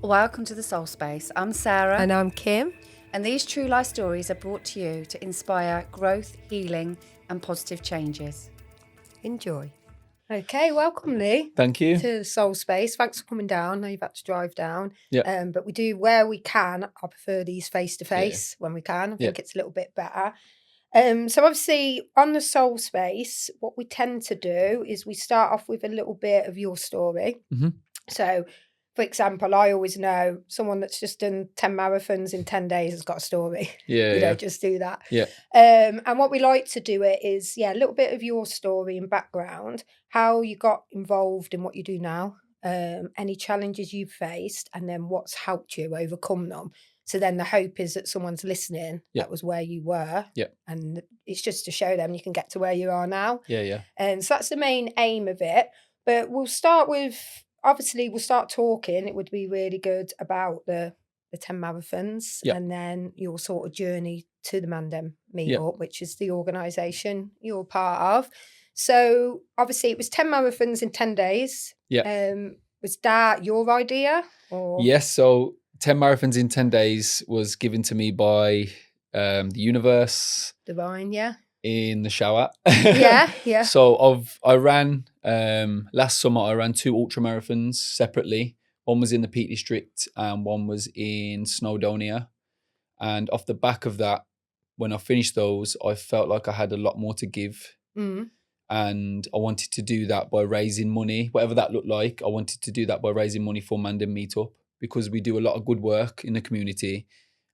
Welcome to the Soul Space. I'm Sarah. And I'm Kim. And these true life stories are brought to you to inspire growth, healing, and positive changes. Enjoy. Okay, welcome, Leigh. Thank you. To the Soul Space. Thanks for coming down. I know you've had to drive down. Yeah. But we do where we can. I prefer these face-to-face when we can. I think it's a little bit better. So obviously on the Soul Space, what we tend to do is we start off with a little bit of your story. Mm-hmm. So, for example, I always know someone that's just done 10 marathons in 10 days has got a story. Yeah, you know, just do that. Yeah. And what we like to do it is, a little bit of your story and background, how you got involved in what you do now, any challenges you've faced, and then what's helped you overcome them. So then the hope is that someone's listening. That was where you were. Yeah. And it's just to show them you can get to where you are now. Yeah. And so that's the main aim of it. But we'll start with, obviously, we'll start talking. It would be really good about the 10 marathons and then your sort of journey to the Mandem Meetup, which is the organisation you're part of. So obviously it was 10 marathons in 10 days. Yeah. Was that your idea? Or? Yes. So 10 marathons in 10 days was given to me by the universe. Divine, yeah. In the shower. Yeah. So I ran last summer. I ran 2 ultra marathons separately. One was in the Peak District and one was in Snowdonia. And off the back of that, when I finished those, I felt like I had a lot more to give. Mm. And I wanted to do that by raising money, whatever that looked like. I wanted to do that by raising money for Mandem Meetup because we do a lot of good work in the community.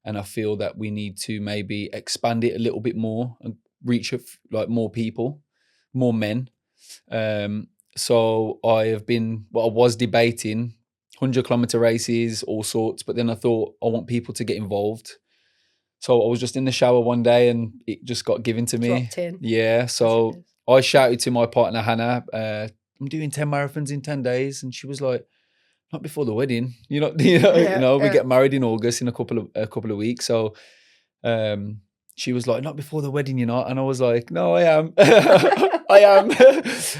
And I feel that we need to maybe expand it a little bit more and reach like more people, more men. So I was debating 100-kilometer races, all sorts, but then I thought I want people to get involved. So I was just in the shower one day and it just got given to me. Dropped in. Yeah. So I shouted to my partner, Hannah, I'm doing 10 marathons in 10 days. And she was like, not before the wedding. We get married in August in a couple of weeks. So she was like, not before the wedding, And I was like, no, I am. I am.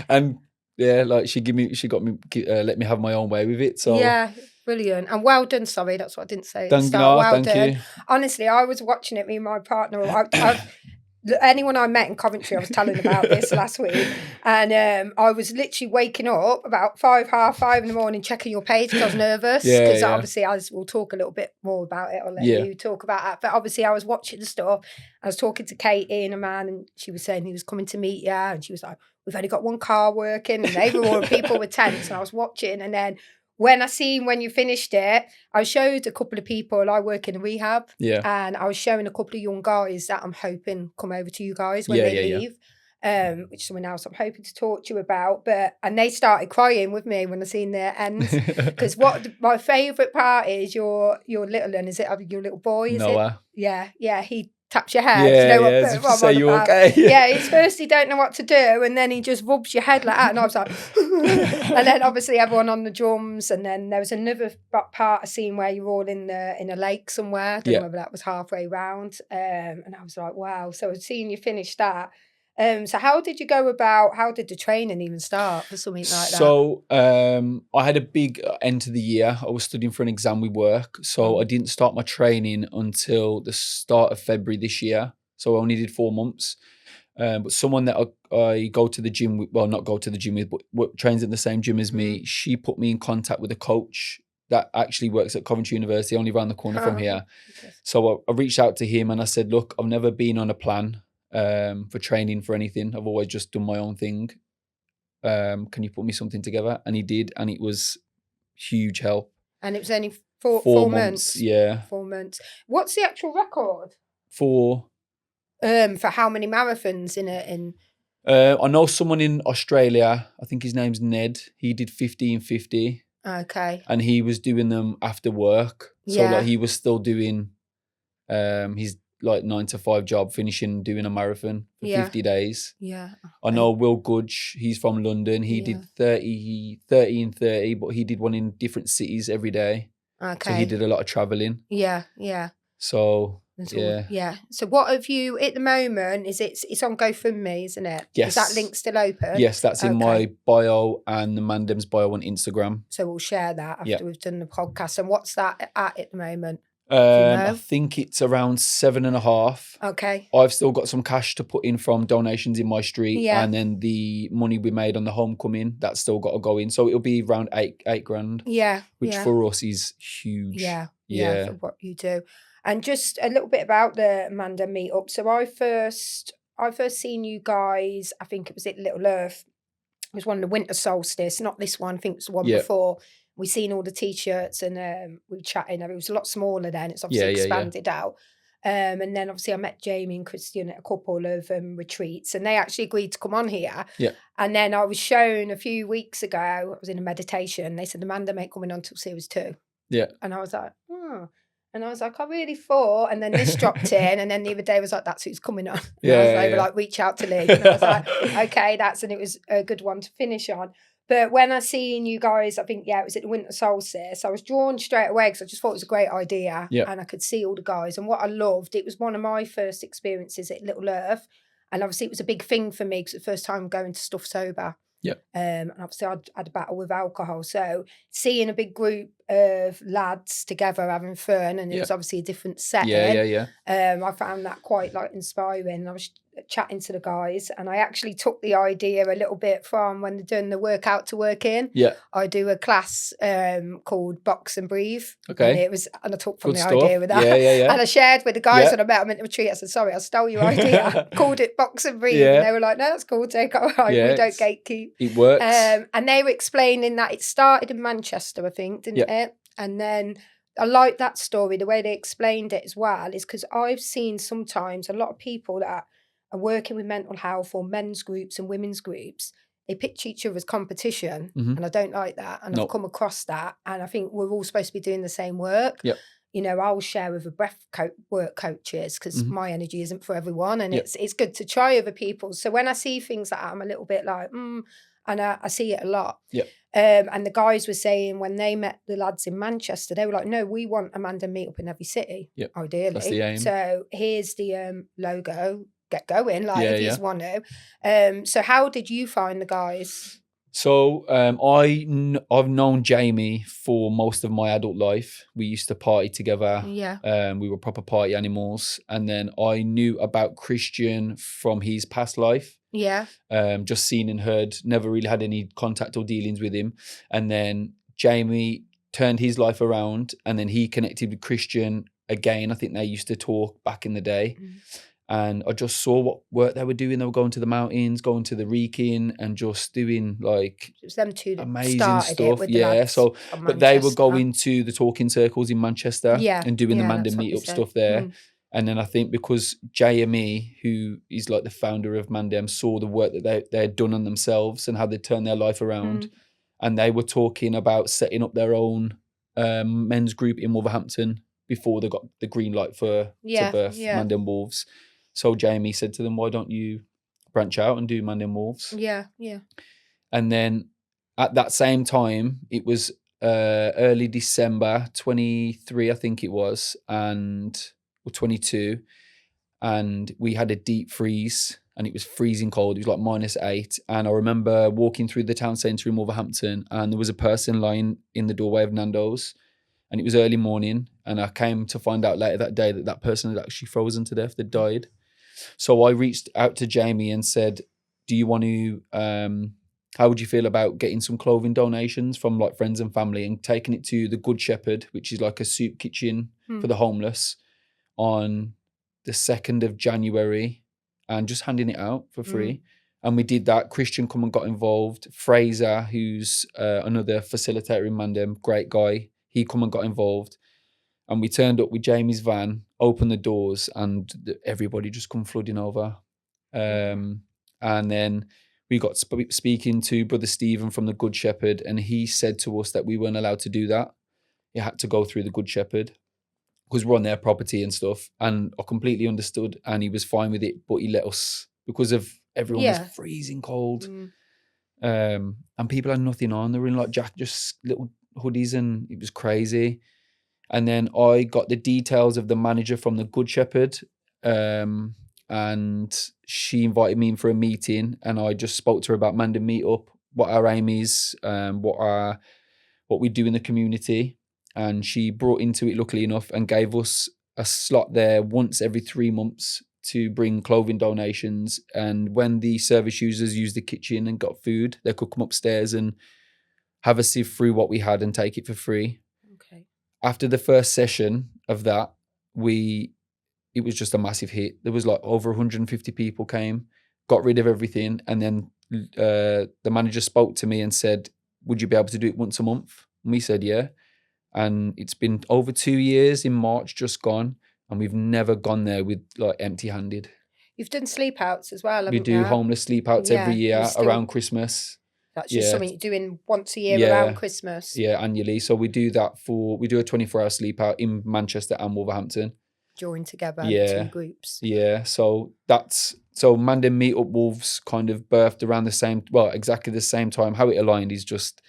And yeah, like let me have my own way with it. So yeah, brilliant. And well done. Sorry, that's what I didn't say. Thank done. You. Honestly, I was watching it, me and my partner. Anyone I met in Coventry, I was telling about this last week. And I was literally waking up about 5:30 in the morning, checking your page because I was nervous. Because obviously, we'll talk a little bit more about it. I'll let you talk about that. But obviously, I was watching the stuff. I was talking to Katie and a man, and she was saying he was coming to meet you. And she was like, we've only got one car working. And people were tense. And I was watching. And then when you finished it, I showed a couple of people. I work in a rehab. Yeah. And I was showing a couple of young guys that I'm hoping come over to you guys when they leave. Which is something else I'm hoping to talk to you about. And they started crying with me when I seen their ends. Because my favourite part is your little one. Is it your little boy? Is Noah. it? Yeah. He taps your head. Say you okay. He's first he don't know what to do, and then he just rubs your head like that, and I was like, and then obviously everyone on the drums, and then there was another part of scene where you're all in a lake somewhere. I don't know whether that was halfway round, and I was like, wow. So seeing you finish that. So how did the training even start for something like that? So I had a big end to the year. I was studying for an exam with work. So I didn't start my training until the start of February this year. So I only did 4 months. But someone that I go to the gym with, well, not go to the gym with, but trains at the same gym as me, she put me in contact with a coach that actually works at Coventry University, only around the corner from here. Okay. So I reached out to him and I said, look, I've never been on a plan for training for anything. I've always just done my own thing. Can you put me something together? And he did, and it was huge help. And it was only four months. Yeah. 4 months. What's the actual record? For how many marathons in I know someone in Australia, I think his name's Ned. He did 50. Okay. And he was doing them after work. So like he was still doing his like 9 to 5 job, finishing doing a marathon for 50 days. Yeah. I know Will Gudge, he's from London. He did 30 and 30, but he did one in different cities every day. Okay. So he did a lot of traveling. Yeah. So Yeah. So what have you at the moment? It's on GoFundMe, isn't it? Yes. Is that link still open? Yes, that's in my bio and the Mandem's bio on Instagram. So we'll share that after we've done the podcast. And what's that at the moment? I think it's around 7.5. Okay. I've still got some cash to put in from donations in my street, Yeah. and then the money we made on the homecoming, that's still got to go in. So it'll be around eight grand. Yeah. Which for us is huge. Yeah. For what you do. And just a little bit about the Mandem Meetup. So I first seen you guys, I think it was at Little Earth. It was one of the winter solstice, not this one, I think it was the one before. We seen all the t-shirts and we were chatting. It was a lot smaller then. It's obviously expanded out. And then obviously I met Jamie and Christian at a couple of retreats, and they actually agreed to come on here. Yeah. And then I was shown a few weeks ago, I was in a meditation. They said the Mandem ain't coming on till series 2. Yeah. And I was like, And I was like, I really thought, and then this dropped in, and then the other day was like, that's who's coming on. And I was like, reach out to Leigh. And I was like, okay, and it was a good one to finish on. But when I seen you guys, I think, it was at the winter solstice, I was drawn straight away because I just thought it was a great idea. Yeah. And I could see all the guys. And what I loved, it was one of my first experiences at Little Earth. And obviously it was a big thing for me because it was the first time going to stuff sober. Yeah. And obviously I'd had a battle with alcohol. So seeing a big group of lads together having fun, and it was obviously a different setting. I found that quite inspiring. I was chatting to the guys, and I actually took the idea a little bit from when they're doing the workout to work in. Yeah. I do a class called Box and Breathe. Okay. And I took from Good the stuff. idea with that. Yeah. And I shared with the guys when I met them at the retreat. I said, sorry, I stole your idea. Called it Box and Breathe. And they were like, no, that's cool, take it. We don't gatekeep. It works. And they were explaining that it started in Manchester, I think, didn't it? And then I like that story, the way they explained it as well, is because I've seen sometimes a lot of people that are working with mental health or men's groups and women's groups, they pitch each other as competition. And I don't like that. And I've come across that. And I think we're all supposed to be doing the same work. Yep. I'll share with the work coaches because my energy isn't for everyone. And it's good to try other people's. So when I see things like that, I'm a little bit like, and I see it a lot. Yeah. And the guys were saying when they met the lads in Manchester, they were like, no, we want a Mandem Meetup in every city, ideally. That's the aim. So here's the logo, get going, if you just want to. So how did you find the guys? So I've known Jamie for most of my adult life. We used to party together. Yeah. We were proper party animals. And then I knew about Christian from his past life. Yeah. Just seen and heard, never really had any contact or dealings with him. And then Jamie turned his life around, and then he connected with Christian again. I think they used to talk back in the day. And I just saw what work they were doing. They were going to the mountains, going to the Wrekin, and just doing it was them two that amazing started stuff. It with the lads So from but they were Manchester. going to the talking circles in Manchester and doing the Mandem that's what you Meetup said. stuff there. And then I think because JME, who is the founder of Mandem, saw the work that they had done on themselves and how they turned their life around, and they were talking about setting up their own men's group in Wolverhampton before they got the green light to birth Mandem Wolves. So Jamie said to them, why don't you branch out and do Mandem Wolves? Yeah. And then at that same time, it was early December 23, I think it was, or 22. And we had a deep freeze, and it was freezing cold. It was -8. And I remember walking through the town centre in Wolverhampton, and there was a person lying in the doorway of Nando's. And it was early morning. And I came to find out later that day that person had actually frozen to death, they'd died. So I reached out to Jamie and said, do you want to, how would you feel about getting some clothing donations from friends and family and taking it to the Good Shepherd, which is a soup kitchen for the homeless, on the 2nd of January, and just handing it out for free. And we did that. Christian come and got involved. Fraser, who's another facilitator in Mandem, great guy, he come and got involved. And we turned up with Jamie's van, opened the doors, and everybody just come flooding over. And then we got speaking to Brother Stephen from the Good Shepherd, and he said to us that we weren't allowed to do that. You had to go through the Good Shepherd because we're on their property and stuff. And I completely understood, and he was fine with it, but he let us because of everyone was freezing cold. And people had nothing on. They were in just little hoodies, and it was crazy. And then I got the details of the manager from the Good Shepherd, and she invited me in for a meeting, and I just spoke to her about Mandem Meetup, what our aim is, what we do in the community. And she brought into it, luckily enough, and gave us a slot there once every 3 months to bring clothing donations. And when the service users used the kitchen and got food, they could come upstairs and have a sieve through what we had and take it for free. Okay. After the first session of that, it was just a massive hit. There was like over 150 people came, got rid of everything. And then the manager spoke to me and said, would you be able to do it once a month? And we said, yeah. And it's been over 2 years in March, just gone. And we've never gone there with like empty handed. You've done sleep outs as well, We haven't do you? homeless sleep outs every you're year still- around Christmas. That's just Yeah. something you're doing once a year Yeah. around Christmas. Yeah, annually. So we do that we do a 24-hour sleep out in Manchester and Wolverhampton. Join together Yeah. 2 groups. Yeah, so Mandem Meetup Wolves kind of birthed around exactly the same time. How it aligned is just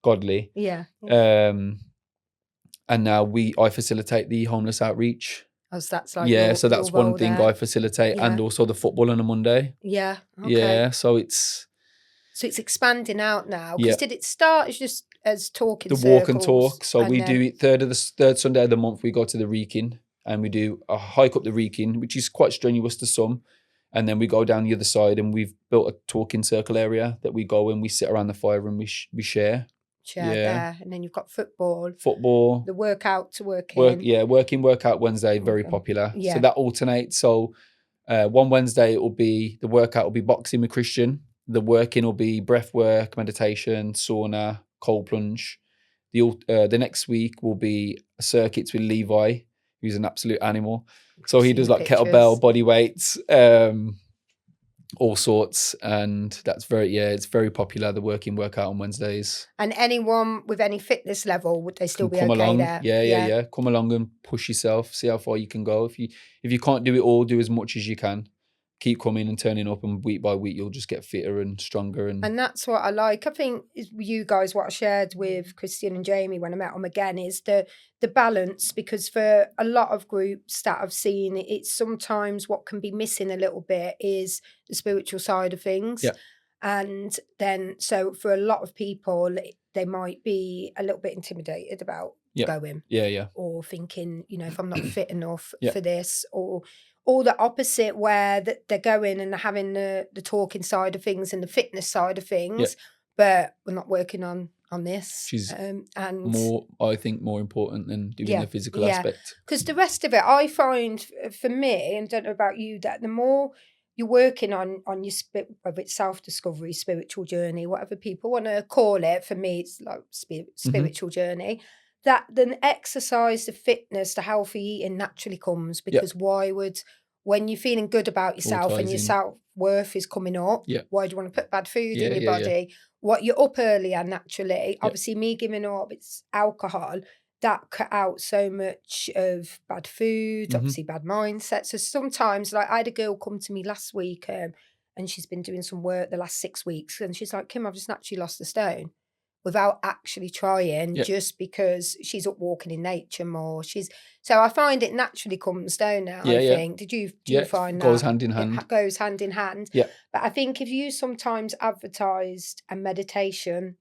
godly. Yeah. And now I facilitate the homeless outreach. As that's like So that's one thing there. I facilitate, Yeah. and also the football on a Monday. Yeah. Okay. Yeah, so it's expanding out now. Yeah. Because did it start as just as talking the walk and circles, talk. So and we then- do it third Sunday of the month. We go to the Wrekin and we do a hike up the Wrekin, which is quite strenuous to some. And then we go down the other side, and we've built a talking circle area that we go and we sit around the fire and we share. Share there, and then you've got football, The workout to work in. workout Wednesday, very Okay. popular. Yeah. So that alternates. So one Wednesday the workout will be boxing with Christian. The working will be breath work, meditation, sauna, cold plunge. The next week will be circuits with Leigh, who's an absolute animal. So he Seen does the like pictures. kettlebell, body weights, all sorts. And that's it's very popular, the workout on Wednesdays. And anyone with any fitness level, would they still be Come okay along. there? Yeah. Come along and push yourself, see how far you can go. If you can't do it all, do as much as you can. Keep coming and turning up, and week by week you'll just get fitter and stronger. And that's what I like. I think you guys, what I shared with Christian and Jamie when I met them again, is the balance, because for a lot of groups that I've seen, it's sometimes what can be missing a little bit is the spiritual side of things. Yeah. And then, so for a lot of people, they might be a little bit intimidated about going. Yeah. Or thinking, if I'm not fit enough Yeah. for this, or the opposite, where they're going and having the talking side of things and the fitness side of things, but we're not working on this. She's and I think more important than doing the physical aspect. Because the rest of it, I find for me, and don't know about you, that the more you're working on your whether it's self-discovery, spiritual journey, whatever people want to call it, for me it's like spiritual journey, that the exercise, the fitness, the healthy eating naturally comes, because why would, when you're feeling good about yourself and your self-worth is coming up, why do you want to put bad food in your body? What, you're up earlier naturally. Obviously me giving up, it's alcohol, that cut out so much of bad food, obviously bad mindset. So sometimes, like, I had a girl come to me last week, and she's been doing some work the last 6 weeks, and she's like, Kim, I've just naturally lost a stone, without actually trying, just because she's up walking in nature more. So I find it naturally comes down now, I think. Do you find that? Goes hand in hand. It goes hand in hand. Yeah. But I think if you sometimes advertised a meditation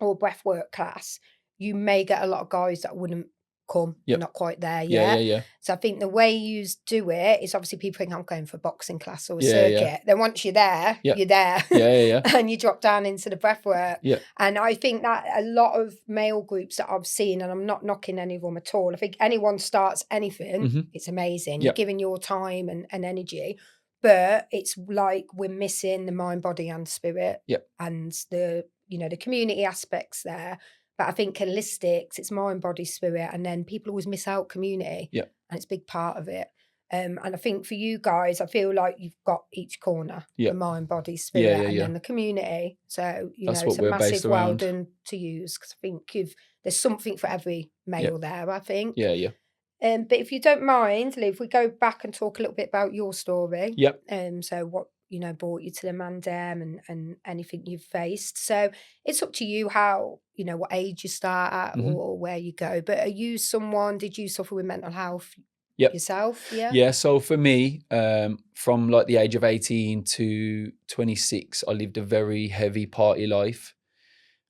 or breathwork class, you may get a lot of guys that wouldn't come. You're not quite there yet. Yeah. So I think the way you do it is, obviously people think I'm going for a boxing class or a circuit. Then once you're there, you're there. Yeah. And you drop down into the breath work. Yeah. And I think that a lot of male groups that I've seen, and I'm not knocking any of them at all, I think anyone starts anything, it's amazing. You're giving your time and energy. But it's like we're missing the mind, body and spirit. And the community aspects there. But I think holistics, it's mind, body, spirit, and then people always miss out community. And it's a big part of it. And I think for you guys, I feel like you've got each corner, the mind, body, spirit, and then the community. So, That's it's what a we're massive based well around. done to use, because I think there's something for every male there, I think. Yeah. But if you don't mind, Leigh, if we go back and talk a little bit about your story. Yep. So you know, brought you to the Mandem and anything you've faced. So it's up to you how, you know, what age you start at Mhm. or where you go. But did you suffer with mental health Yep. yourself? Yeah. Yeah, so for me, from like the age of 18 to 26, I lived a very heavy party life.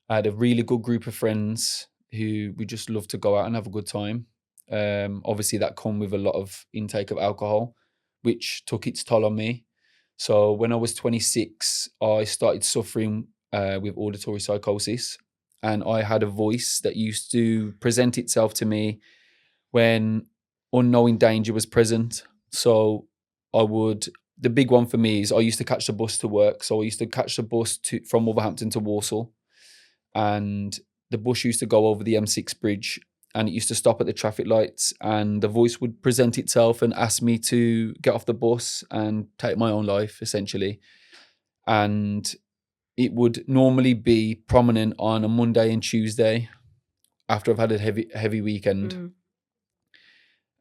I had a really good group of friends who we just loved to go out and have a good time. Obviously, that come with a lot of intake of alcohol, which took its toll on me. So when I was 26, I started suffering with auditory psychosis, and I had a voice that used to present itself to me when unknowing danger was present. So the big one for me is I used to catch the bus to work. So I used to catch the bus from Wolverhampton to Walsall, and the bus used to go over the M6 bridge, and it used to stop at the traffic lights, and the voice would present itself and ask me to get off the bus and take my own life, essentially. And it would normally be prominent on a Monday and Tuesday after I've had a heavy weekend.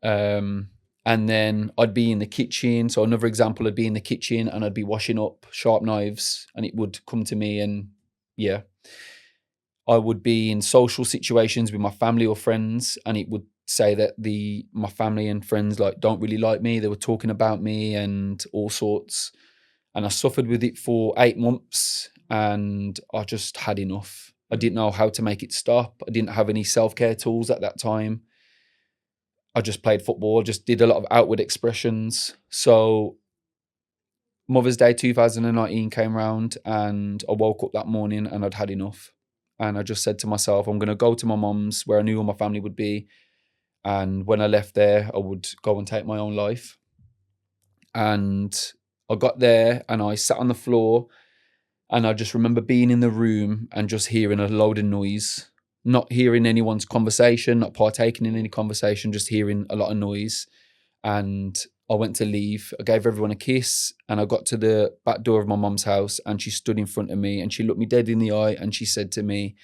And then I'd be in the kitchen. So another example, I'd be in the kitchen and I'd be washing up sharp knives, and it would come to me, and yeah. I would be in social situations with my family or friends, and it would say that my family and friends like don't really like me. They were talking about me and all sorts. And I suffered with it for 8 months, and I just had enough. I didn't know how to make it stop. I didn't have any self-care tools at that time. I just played football, just did a lot of outward expressions. So Mother's Day 2019 came around, and I woke up that morning and I'd had enough. And I just said to myself, I'm going to go to my mum's where I knew all my family would be. And when I left there, I would go and take my own life. And I got there and I sat on the floor, and I just remember being in the room and just hearing a load of noise, not hearing anyone's conversation, not partaking in any conversation, just hearing a lot of noise. And I went to leave. I gave everyone a kiss, and I got to the back door of my mum's house, and she stood in front of me and she looked me dead in the eye and she said to me,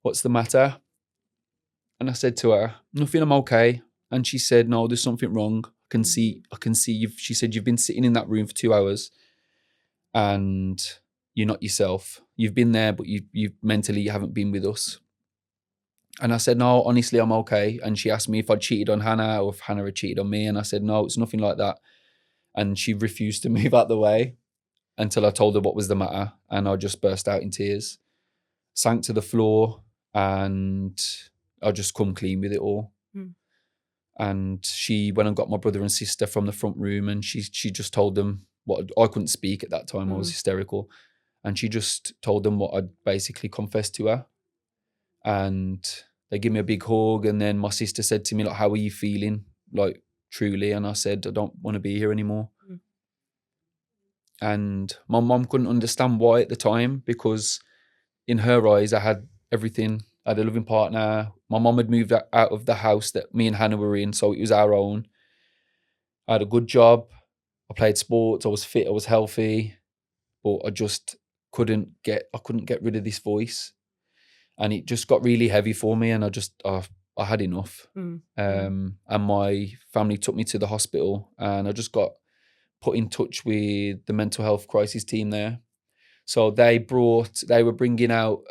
"What's the matter?" And I said to her, "Nothing, I'm okay." And she said, "No, there's something wrong. I can see you've," she said, "you've been sitting in that room for 2 hours and you're not yourself. You've been there, but you mentally you haven't been with us." And I said, "No, honestly, I'm okay." And she asked me if I'd cheated on Hannah or if Hannah had cheated on me. And I said, "No, it's nothing like that." And she refused to move out the way until I told her what was the matter. And I just burst out in tears, sank to the floor, and I just come clean with it all. And she went and got my brother and sister from the front room, and she just told them what I couldn't speak at that time. I was hysterical. And she just told them what I'd basically confessed to her. And they gave me a big hug. And then my sister said to me, like, "How are you feeling? Like, truly?" And I said, "I don't want to be here anymore." And my mom couldn't understand why at the time, because in her eyes, I had everything. I had a loving partner. My mom had moved out of the house that me and Hannah were in, so it was our own. I had a good job. I played sports. I was fit. I was healthy, but I just couldn't get rid of this voice, and it just got really heavy for me. And I had enough. And my family took me to the hospital, and I just got put in touch with the mental health crisis team there. So they were bringing out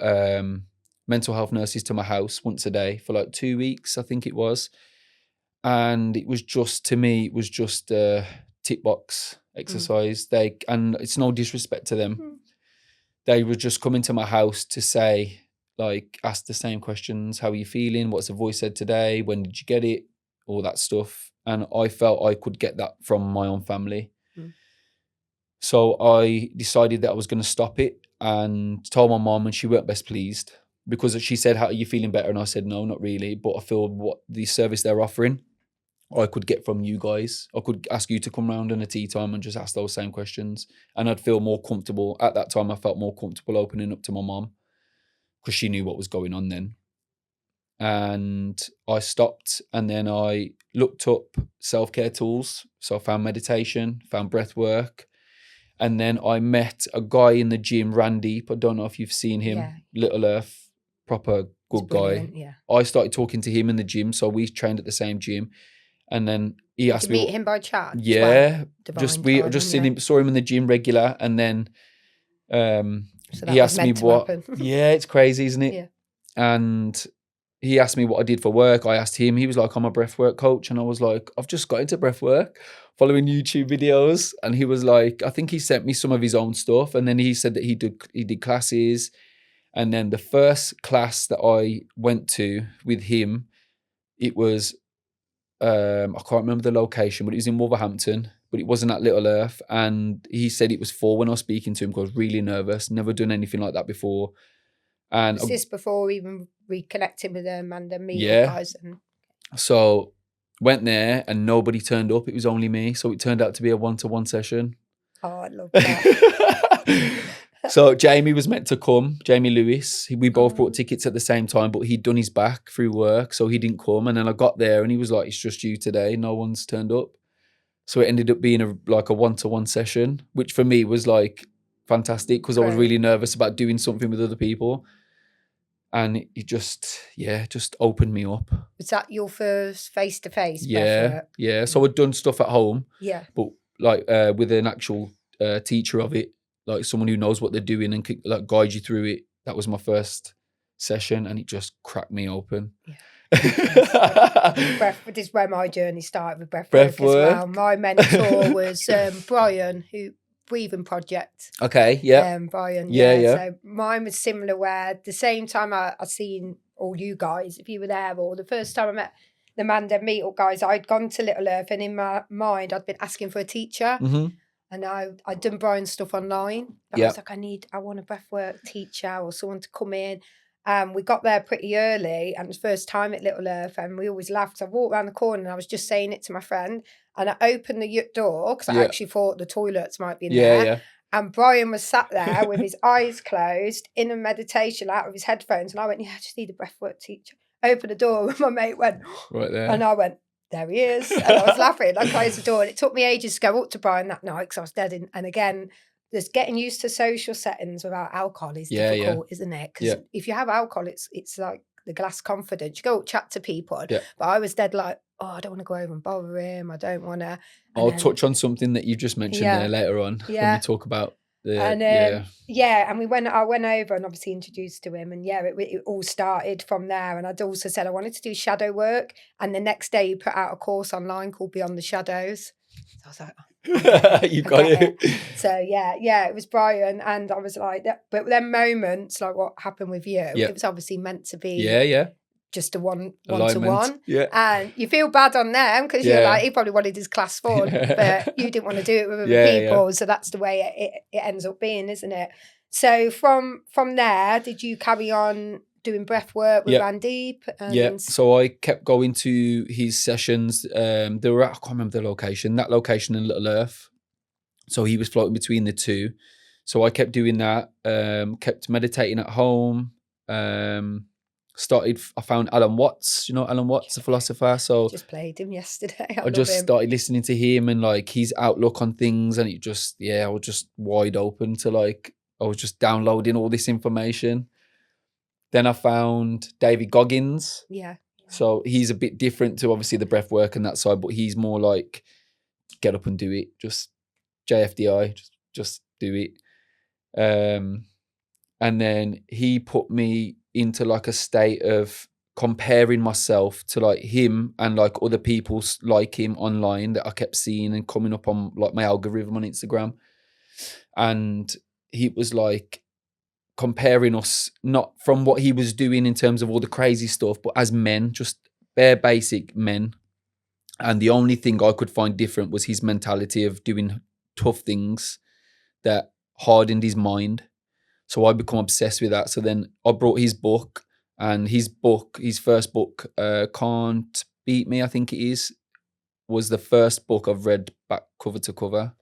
mental health nurses to my house once a day for like 2 weeks, I think it was. And it was just, to me, it was just a tick box exercise. And it's no disrespect to them. They were just coming to my house to say, like, ask the same questions. How are you feeling? What's the voice said today? When did you get it? All that stuff. And I felt I could get that from my own family. So I decided that I was going to stop it, and told my mom, and she weren't best pleased, because she said, "How are you feeling better?" And I said, "No, not really, but I feel what the service they're offering, I could get from you guys. I could ask you to come round in a tea time and just ask those same questions. And I'd feel more comfortable." At that time, I felt more comfortable opening up to my mom, because she knew what was going on then. And I stopped, and then I looked up self-care tools. So I found meditation, found breath work. And then I met a guy in the gym, Randy. I don't know if you've seen him. Yeah. Little Earth, proper good guy. Yeah. I started talking to him in the gym. So we trained at the same gym. And then he Did asked you me meet what, him by chat? yeah, Divine just timing, seen yeah. him, saw him in the gym regular, and then So he that was asked me meant to what. happen. Yeah, it's crazy, isn't it? Yeah. And he asked me what I did for work. I asked him. He was like, "I'm a breathwork coach," and I was like, "I've just got into breathwork, following YouTube videos." And he was like, I think he sent me some of his own stuff, and then he said that he did classes. And then the first class that I went to with him, it was I can't remember the location, but it was in Wolverhampton, but it wasn't at Little Earth. And he said it was for when I was speaking to him, 'cause I was really nervous, never done anything like that before. And Was this before even reconnecting with the Mandem Meetup yeah, guys? And so went there and nobody turned up. It was only me. So it turned out to be a 1-to-1 session. oh, I love that. So Jamie was meant to come, Jamie Lewis. We both Oh. bought tickets at the same time, but he'd done his back through work, so he didn't come. And then I got there and he was like, "It's just you today. No one's turned up." So it ended up being a 1-to-1 session, which for me was like fantastic, because I was Great. really nervous about doing something with other people. And it just opened me up. Was that your first face-to-face Yeah, breathwork? yeah. So I'd done stuff at home, Yeah. but like with an actual teacher of it, like someone who knows what they're doing and can like guide you through it. That was my first session, and it just cracked me open. Breath. This is where my journey started with breathwork as well. My mentor was Brian, who Breathing Project. Okay, yeah. Brian, Yeah. So mine was similar, where at the same time I seen all you guys, if you were there, or the first time I met the Mandem Meetup guys, I'd gone to Little Earth, and in my mind I'd been asking for a teacher. Mm-hmm. And I'd done Brian's stuff online. But I was like, I want a breathwork teacher or someone to come in. We got there pretty early, and it was first time at Little Earth, and we always laughed. I walked around the corner and I was just saying it to my friend, and I opened the door because I actually thought the toilets might be in there. Yeah. And Brian was sat there with his eyes closed in a meditation out of his headphones. And I went, I just need a breathwork teacher. Opened the door and my mate went, right there. And I went, there he is. And I was laughing. I closed the door, and it took me ages to go up to Brian that night because I was dead. And again, just getting used to social settings without alcohol is difficult, isn't it? Because if you have alcohol, it's like the glass confidence. You go up, chat to people. But I was dead like, I don't want to go over and bother him. I don't want to. I'll touch on something that you just mentioned there later on when we talk about the and I went over and obviously introduced to him, and it all started from there. And I'd also said I wanted to do shadow work, and the next day he put out a course online called Beyond the Shadows. So I was like, you got it. So it was Brian, and I was like, but then moments like what happened with you, it was obviously meant to be just a one-to-one. And you feel bad on them because you're like, he probably wanted his class full, but you didn't want to do it with other people. So that's the way it ends up being, isn't it? So from there, did you carry on doing breath work with Randeep? And... So I kept going to his sessions. There were, I can't remember the location, that location in Little Earth. So he was floating between the two. So I kept doing that, kept meditating at home. I found Alan Watts, Alan Watts, the philosopher. So just played him yesterday. I just started listening to him and like his outlook on things, and it just, I was just wide open to I was just downloading all this information. Then I found David Goggins. Yeah. So he's a bit different to obviously the breath work and that side, but he's more like get up and do it. Just JFDI, just do it. And then he put me into like a state of comparing myself to like him and like other people like him online that I kept seeing and coming up on like my algorithm on Instagram. And he was like comparing us, not from what he was doing in terms of all the crazy stuff, but as men, just bare basic men. And the only thing I could find different was his mentality of doing tough things that hardened his mind. So I become obsessed with that. So then I brought his book, and his first book, Can't Beat Me, I think it is, was the first book I've read back cover to cover.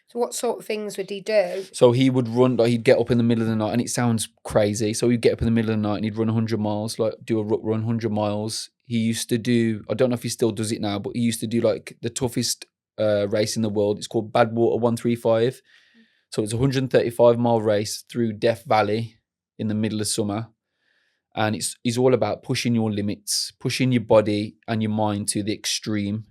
So what sort of things would he do? So he would run, like he'd get up in the middle of the night, and it sounds crazy. So he'd get up in the middle of the night and he'd run 100 miles, like do a ruck run, 100 miles. He used to do, I don't know if he still does it now, but he used to do like the toughest race in the world. It's called Badwater 135. So it's a 135-mile race through Death Valley in the middle of summer. And it's all about pushing your limits, pushing your body and your mind to the extreme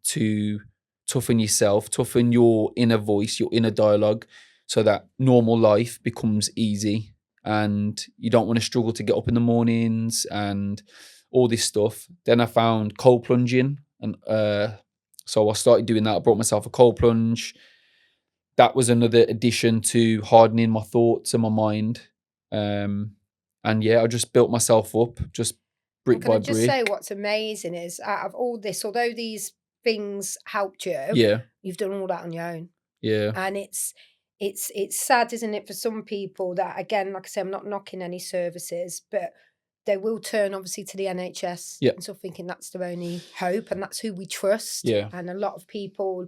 to toughen yourself, toughen your inner voice, your inner dialogue, so that normal life becomes easy and you don't want to struggle to get up in the mornings and all this stuff. Then I found cold plunging, and so I started doing that. I brought myself a cold plunge. That was another addition to hardening my thoughts and my mind. And yeah, I just built myself up, just brick Can by I just brick. say what's amazing is out of all this, although these things helped you, Yeah, you've done all that on your own. yeah, And it's sad, isn't it, for some people that, again, like I say, I'm not knocking any services, but they will turn obviously to the NHS Yeah. and so thinking that's their only hope and that's who we trust. Yeah. And a lot of people,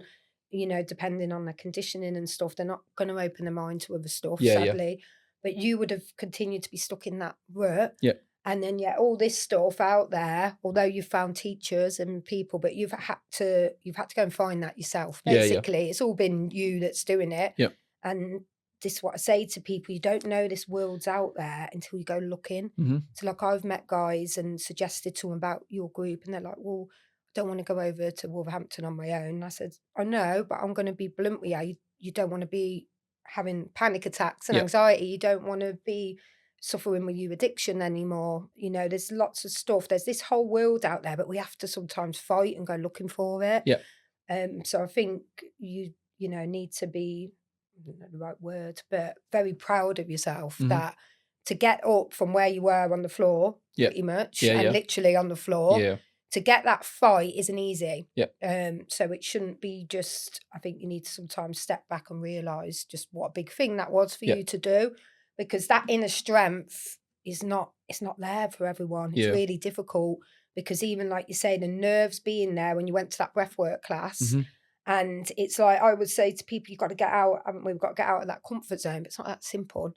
you know, depending on their conditioning and stuff, they're not going to open their mind to other stuff, Yeah, yeah. sadly. But you would have continued to be stuck in that rut. Yeah. And then, yeah, all this stuff out there, although you've found teachers and people, but you've had to go and find that yourself. Yeah, yeah. Basically, it's all been you that's doing it. Yeah. And this is what I say to people: you don't know this world's out there until you go looking. Mhm. So, like, I've met guys and suggested to them about your group, and they're like, "Well, I don't want to go over to Wolverhampton on my own." And I said, "I know, but I'm going to be blunt with you. You don't want to be having panic attacks and Yeah. anxiety. You don't want to be suffering with your addiction anymore. You know, there's lots of stuff. There's this whole world out there, but we have to sometimes fight and go looking for it." Yeah. So I think you need to be, I don't know the right word, but very proud of yourself Mhm. that to get up from where you were on the floor, Yeah. pretty much, Yeah, and yeah. literally on the floor, Yeah. to get that fight isn't easy. Yeah. So it shouldn't be just, I think you need to sometimes step back and realise just what a big thing that was for Yeah. you to do, because that inner strength it's not there for everyone. It's Yeah. really difficult because even like you say, the nerves being there when you went to that breathwork class, Mhm. and it's like I would say to people, you've got to get out, haven't we? We've got to get out of that comfort zone, but it's not that simple.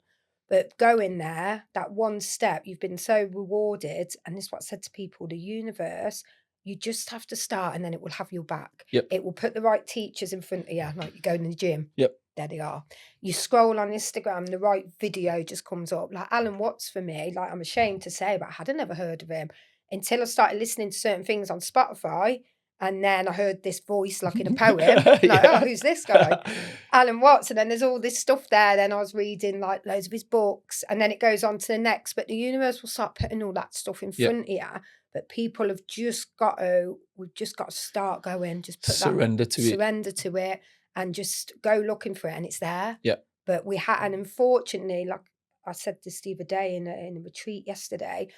But going there, that one step, you've been so rewarded. And this is what I said to people, the universe, you just have to start and then it will have your back. Yep. It will put the right teachers in front of you, like you go in the gym. Yep. There they are. You scroll on Instagram, the right video just comes up. Like Alan Watts for me, like I'm ashamed to say, but I had never heard of him until I started listening to certain things on Spotify. And then I heard this voice like in a poem. Like, Yeah. oh, who's this guy? Alan Watts. And then there's all this stuff there. Then I was reading like loads of his books. And then it goes on to the next. But the universe will start putting all that stuff in Yeah. front of you. But people have we've just got to start going. Just put Surrender to it. surrender to it and just go looking for it. And it's there. Yeah. But and unfortunately, like I said this the other day in a retreat yesterday,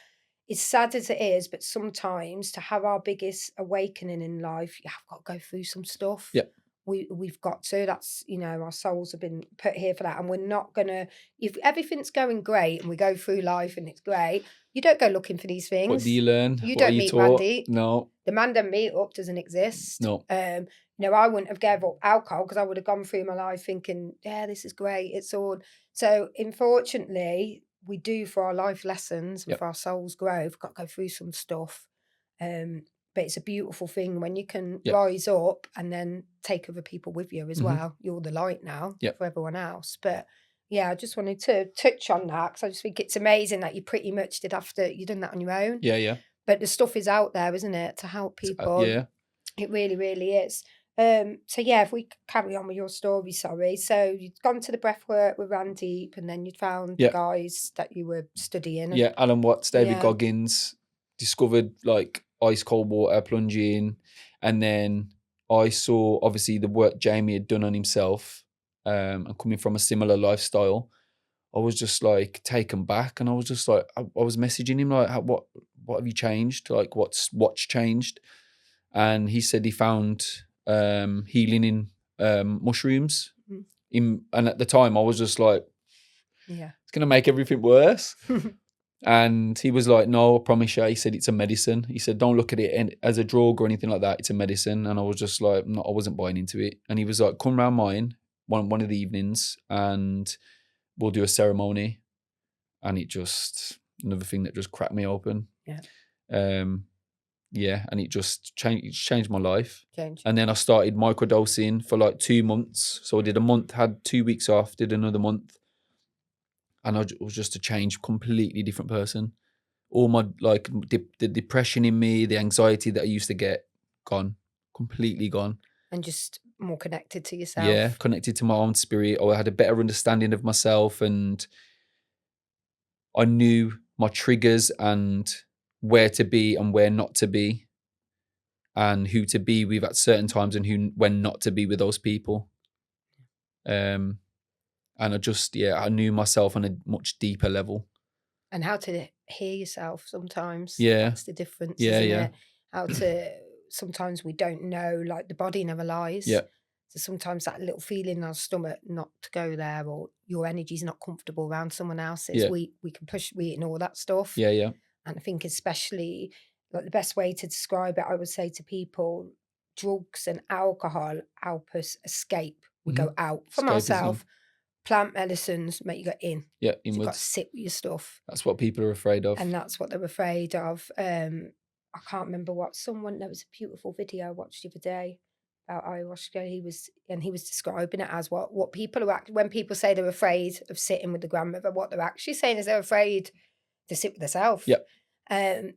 as sad as it is, but sometimes to have our biggest awakening in life, you have got to go through some stuff. Yeah. We've got to. That's, our souls have been put here for that. And we're not going to, if everything's going great and we go through life and it's great, you don't go looking for these things. What do you learn? You What don't are you meet taught? Randy. No. The Mandem Meetup doesn't exist. No. I wouldn't have gave up alcohol because I would have gone through my life thinking, yeah, this is great. It's all. So unfortunately, we do for our life lessons and Yep. for our soul's growth, we've got to go through some stuff. But it's a beautiful thing when you can Yep. rise up and then take other people with you as Mhm. well. You're the light now Yep. for everyone else. But yeah, I just wanted to touch on that because I just think it's amazing that you pretty much did after you done that on your own. Yeah, yeah. But the stuff is out there, isn't it, to help people? Yeah. It really, really is. So yeah, if we carry on with your story, sorry. So you'd gone to the breathwork with Randeep and then you'd found Yeah. the guys that you were studying. Yeah, Alan Watts, David Yeah. Goggins, discovered like ice cold water plunging, and then I saw obviously the work Jamie had done on himself, and coming from a similar lifestyle, I was just like taken back, and I was just like, I was messaging him like, what have you changed? Like, what's changed? And he said he found healing in mushrooms. Mhm. And at the time, I was just like, Yeah. it's gonna make everything worse. And he was like, no, I promise you. He said, it's a medicine. He said, don't look at it as a drug or anything like that. It's a medicine. And I was just like, no, I wasn't buying into it. And he was like, come round mine one of the evenings and we'll do a ceremony. And it just, another thing that just cracked me open. Yeah. Yeah. And it just changed my life. Change. And then I started microdosing for like 2 months. So I did a month, had 2 weeks off, did another month. And I was just a changed, completely different person. All my, like, the depression in me, the anxiety that I used to get, gone. completely gone. And just more connected to yourself. Yeah, connected to my own spirit. Or I had a better understanding of myself, and I knew my triggers and where to be and where not to be, and who to be with at certain times and when not to be with those people. And I knew myself on a much deeper level. And how to hear yourself sometimes. Yeah. That's the difference, Yeah, isn't yeah. it? How to, sometimes we don't know, like the body never lies. Yeah. So sometimes that little feeling in our stomach not to go there, or your energy's not comfortable around someone else's, Yeah. we can push, we ignore that stuff. Yeah, yeah. And I think especially, like the best way to describe it, I would say to people, drugs and alcohol help us escape. We go out from Escapism. ourselves. Plant medicines make you go in. Yeah, So you've got to inwards. sit with your stuff. That's what people are afraid of. And that's what they're afraid of. I can't remember what there was a beautiful video I watched the other day about ayahuasca. He was describing it as what people are when people say they're afraid of sitting with the grandmother, what they're actually saying is they're afraid to sit with themselves. Yep.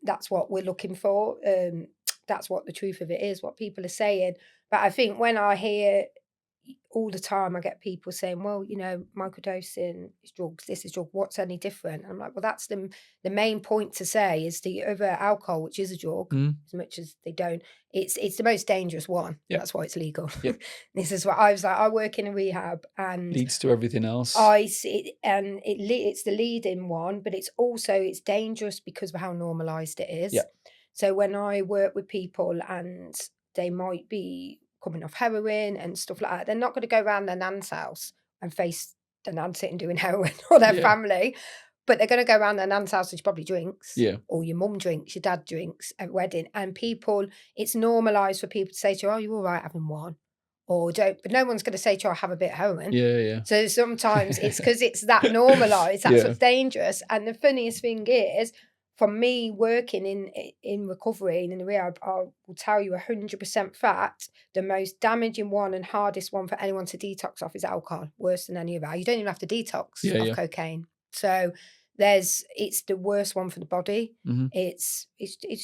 That's what we're looking for. That's what the truth of it is, what people are saying. But I think when I hear all the time, I get people saying, well, microdosing is drugs, this is drug, what's any different? And I'm like, well, that's the main point to say is the other alcohol, which is a drug, as much as they don't, it's the most dangerous one. Yep. That's why it's legal. Yep. This is what I was like, I work in a rehab and leads to everything else. I see, and it's the leading one, but it's dangerous because of how normalized it is. Yeah. So when I work with people and they might be coming off heroin and stuff like that, they're not going to go around their nan's house and face the nan sitting doing heroin or their family, but they're going to go around their nan's house and she probably drinks, or your mum drinks, your dad drinks at a wedding, and it's normalised for people to say to you, oh, you're all right having one, or don't, but no one's going to say to you, I'll have a bit of heroin. Yeah. So sometimes it's because it's that normalised, that's what's dangerous. And the funniest thing is, from me working in recovery and in the rehab, I will tell you 100% fact, the most damaging one and hardest one for anyone to detox off is alcohol, worse than any of that. You don't even have to detox off cocaine. So it's the worst one for the body. Mm-hmm. It's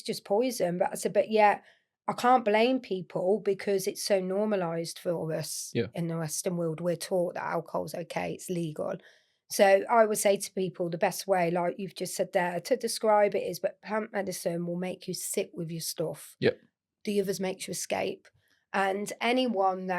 just poison. But I can't blame people because it's so normalised for us in the Western world. We're taught that alcohol's okay, it's legal. So I would say to people, the best way, like you've just said there, to describe it is, but plant medicine will make you sit with your stuff. Yep. The others makes you escape. And anyone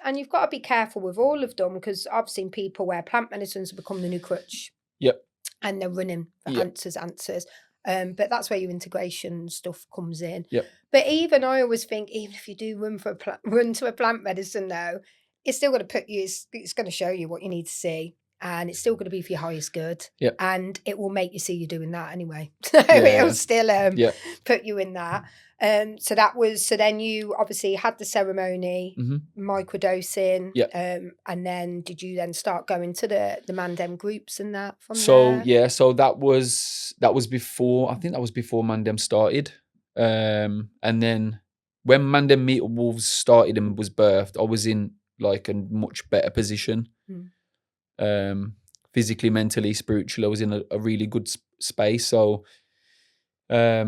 and you've got to be careful with all of them, because I've seen people where plant medicines have become the new crutch. Yep. And they're running for answers. But that's where your integration stuff comes in. Yep. But even I always think, even if you do run to a plant medicine though, it's still going to it's going to show you what you need to see. And it's still going to be for your highest good. Yep. And it will make you see you doing that anyway. So it'll still put you in that. So then you obviously had the ceremony, microdosing. And then did you then start going to the Mandem groups and that from there? So that was before, I think that was before Mandem started. And then when Mandem Meetup Wolves started and was birthed, I was in like a much better position. Physically, mentally, spiritually, I was in a really good space. So that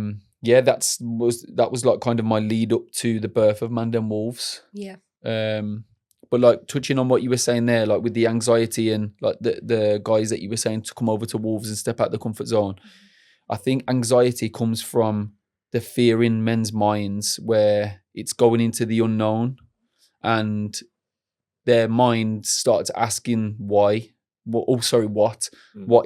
was like kind of my lead up to the birth of Mandem Wolves. But like touching on what you were saying there, like with the anxiety and like the guys that you were saying to come over to Wolves and step out the comfort zone, I think anxiety comes from the fear in men's minds where it's going into the unknown, and their mind starts asking why. What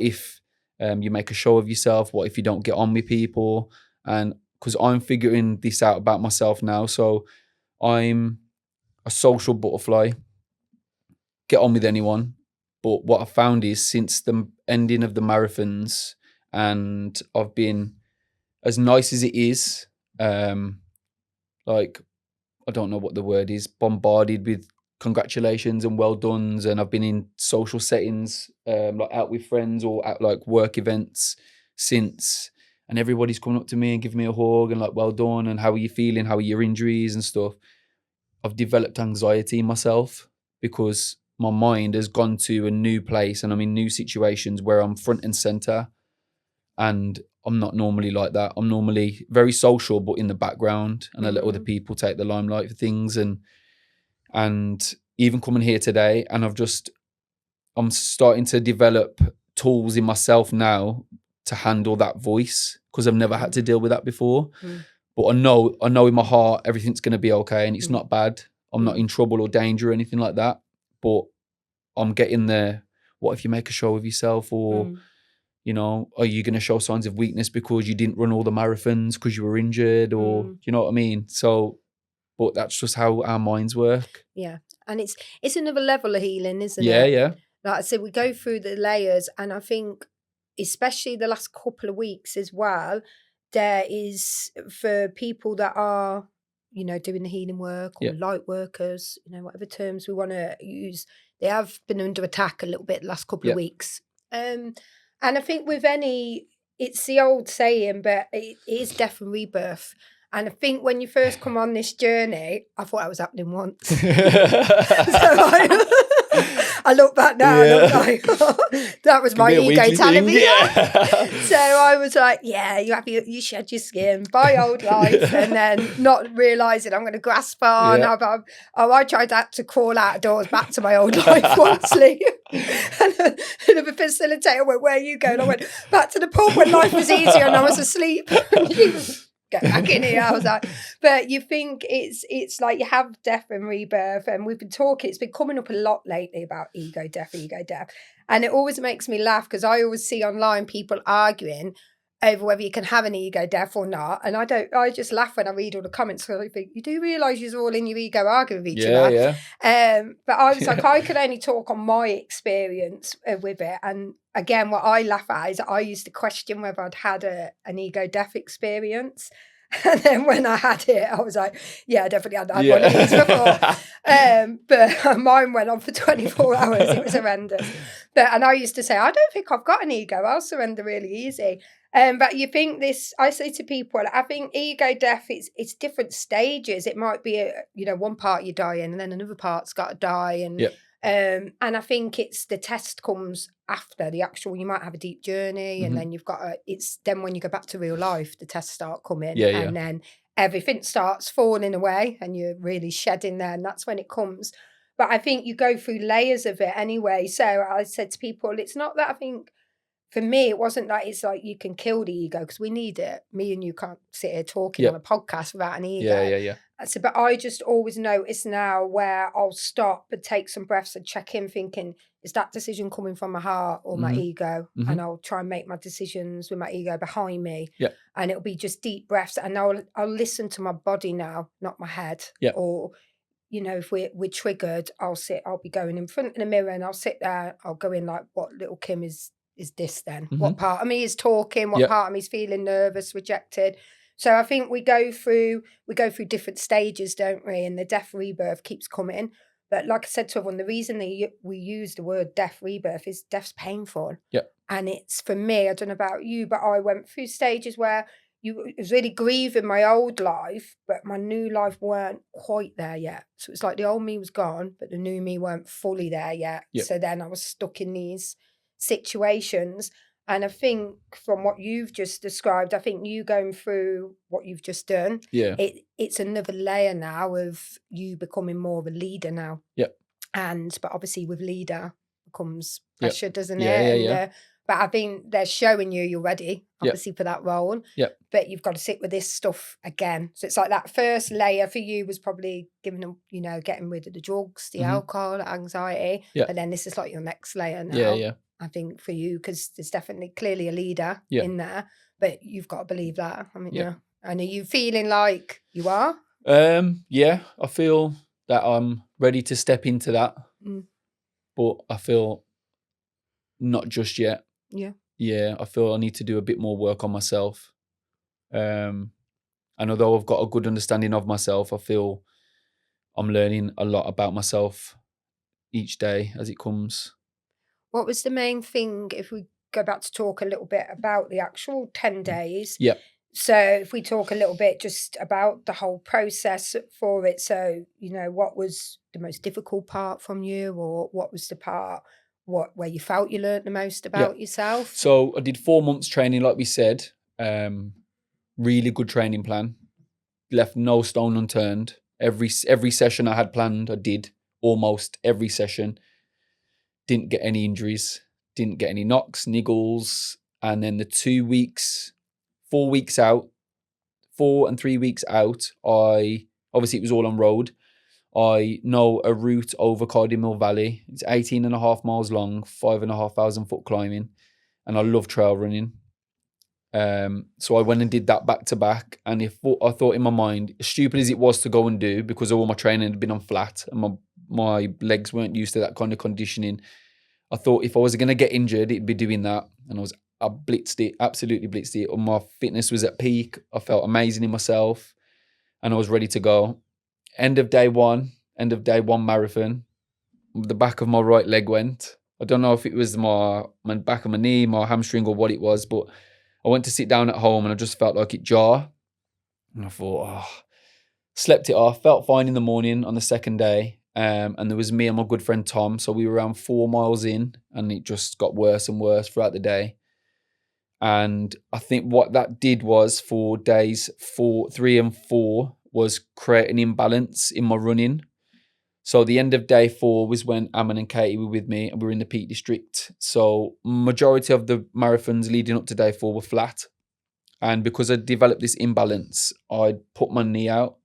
if you make a show of yourself? What if you don't get on with people? And because I'm figuring this out about myself now, so I'm a social butterfly, get on with anyone. But what I found is since the ending of the marathons, and I've been, as nice as it is, like, I don't know what the word is, bombarded with congratulations and well dones, and I've been in social settings, like out with friends or at like work events since, and everybody's coming up to me and giving me a hug and like, well done, and how are you feeling, how are your injuries and stuff. I've developed anxiety myself because my mind has gone to a new place and I'm in new situations where I'm front and center, And I'm not normally like that. I'm normally very social, but in the background, and I let other people take the limelight for things. And even coming here today, and I'm starting to develop tools in myself now to handle that voice, because I've never had to deal with that before. But I know in my heart everything's going to be okay, and it's not bad. I'm not in trouble or danger or anything like that. But I'm getting there. What if you make a show of yourself, or you know, are you going to show signs of weakness because you didn't run all the marathons because you were injured, or do you know what I mean? So, but that's just how our minds work. Yeah, and it's another level of healing, isn't Yeah, it? yeah. Like I said, we go through the layers, and I think, especially the last couple of weeks as well, there is, for people that are, you know, doing the healing work, or light workers, you know, whatever terms we want to use, they have been under attack a little bit the last couple of weeks. And I think with any, it's the old saying, but it is death and rebirth. And I think when you first come on this journey, I thought that was happening once. So I look back now and I'm like, that was my ego telling me that. So I was like, yeah, you shed your skin, buy old life, and then not realising I'm going to grasp on. I tried to crawl out of doors back to my old life once, Leigh. And the facilitator went, where are you going? I went, back to the pub when life was easier and I was asleep. And she was, get back in here. I was like, but you think it's like you have death and rebirth, and we've been talking, it's been coming up a lot lately about ego death. And it always makes me laugh, because I always see online people arguing over whether you can have an ego death or not. And I just laugh when I read all the comments, because I think, you do realise you're all in your ego arguing with each other. Yeah. But I was like, I can only talk on my experience with it. And again, what I laugh at is I used to question whether I'd had an ego death experience. And then when I had it, I was like, yeah, I definitely had one of these before. But mine went on for 24 hours. It was horrendous. And I used to say, I don't think I've got an ego. I'll surrender really easy. But you think this, I say to people, I think ego death, it's different stages. It might be, one part you're dying, and then another part's got to die. And I think it's the test comes after the actual, you might have a deep journey, and then you've got it's then when you go back to real life, the tests start coming, and then everything starts falling away and you're really shedding there, and that's when it comes. But I think you go through layers of it anyway. So I said to people, it's not that I think, for me, it wasn't that it's like you can kill the ego, because we need it. Me and you can't sit here talking on a podcast without an ego. Yeah. So, but I just always notice now where I'll stop and take some breaths and check in, thinking, is that decision coming from my heart or my ego? And I'll try and make my decisions with my ego behind me. And it'll be just deep breaths, and I'll listen to my body now, not my head. Or, if we're triggered, I'll be going in front of the mirror, and I'll sit there, I'll go in like, what little Kim is this then? What part of me is talking? What part of me is feeling nervous, rejected? So I think we go through different stages, don't we? And the death rebirth keeps coming. But like I said to everyone, the reason we use the word death rebirth is death's painful. And it's, for me, I don't know about you, but I went through stages where it was really grieving my old life, but my new life weren't quite there yet. So it's like the old me was gone, but the new me weren't fully there yet. So then I was stuck in these situations. And I think from what you've just described, I think you going through what you've just done, it's another layer now of you becoming more of a leader now. But obviously with leader comes pressure, doesn't it? But I think they're showing you're ready, obviously, for that role. But you've got to sit with this stuff again. So it's like that first layer for you was probably giving them, getting rid of the drugs, the alcohol, the anxiety. But then this is like your next layer now. I think for you, because there's definitely clearly a leader in there, but you've got to believe that. I mean, and are you feeling like you are? I feel that I'm ready to step into that, but I feel not just yet. I feel I need to do a bit more work on myself. And although I've got a good understanding of myself, I feel I'm learning a lot about myself each day as it comes. What was the main thing, if we go back to talk a little bit about the actual 10 days? So if we talk a little bit just about the whole process for it. So, what was the most difficult part from you, or what was the part where you felt you learnt the most about yourself? So I did 4 months training, like we said. Really good training plan. Left no stone unturned. Every session I had planned, I did almost every session. Didn't get any injuries. Didn't get any knocks, niggles. And then the 2 weeks, 4 weeks out, 4 and 3 weeks out, obviously it was all on road. I know a route over Cardiff Mill Valley. It's 18.5 miles long, 5,500 foot climbing. And I love trail running. So I went and did that back to back. And I thought in my mind, as stupid as it was to go and do, because all my training had been on flat and my legs weren't used to that kind of conditioning, I thought if I was going to get injured, it'd be doing that. And I blitzed it, absolutely blitzed it. My fitness was at peak. I felt amazing in myself and I was ready to go. End of day one marathon, the back of my right leg went. I don't know if it was my back of my knee, my hamstring or what it was, but I went to sit down at home and I just felt like it jar. And I thought, slept it off, felt fine in the morning on the second day. And there was me and my good friend Tom. So we were around 4 miles in and it just got worse and worse throughout the day. And I think what that did was for days 3 and 4 was create an imbalance in my running. So the end of day 4 was when Ammon and Katie were with me and we were in the Peak District. So majority of the marathons leading up to day 4 were flat. And because I developed this imbalance, I put my knee out.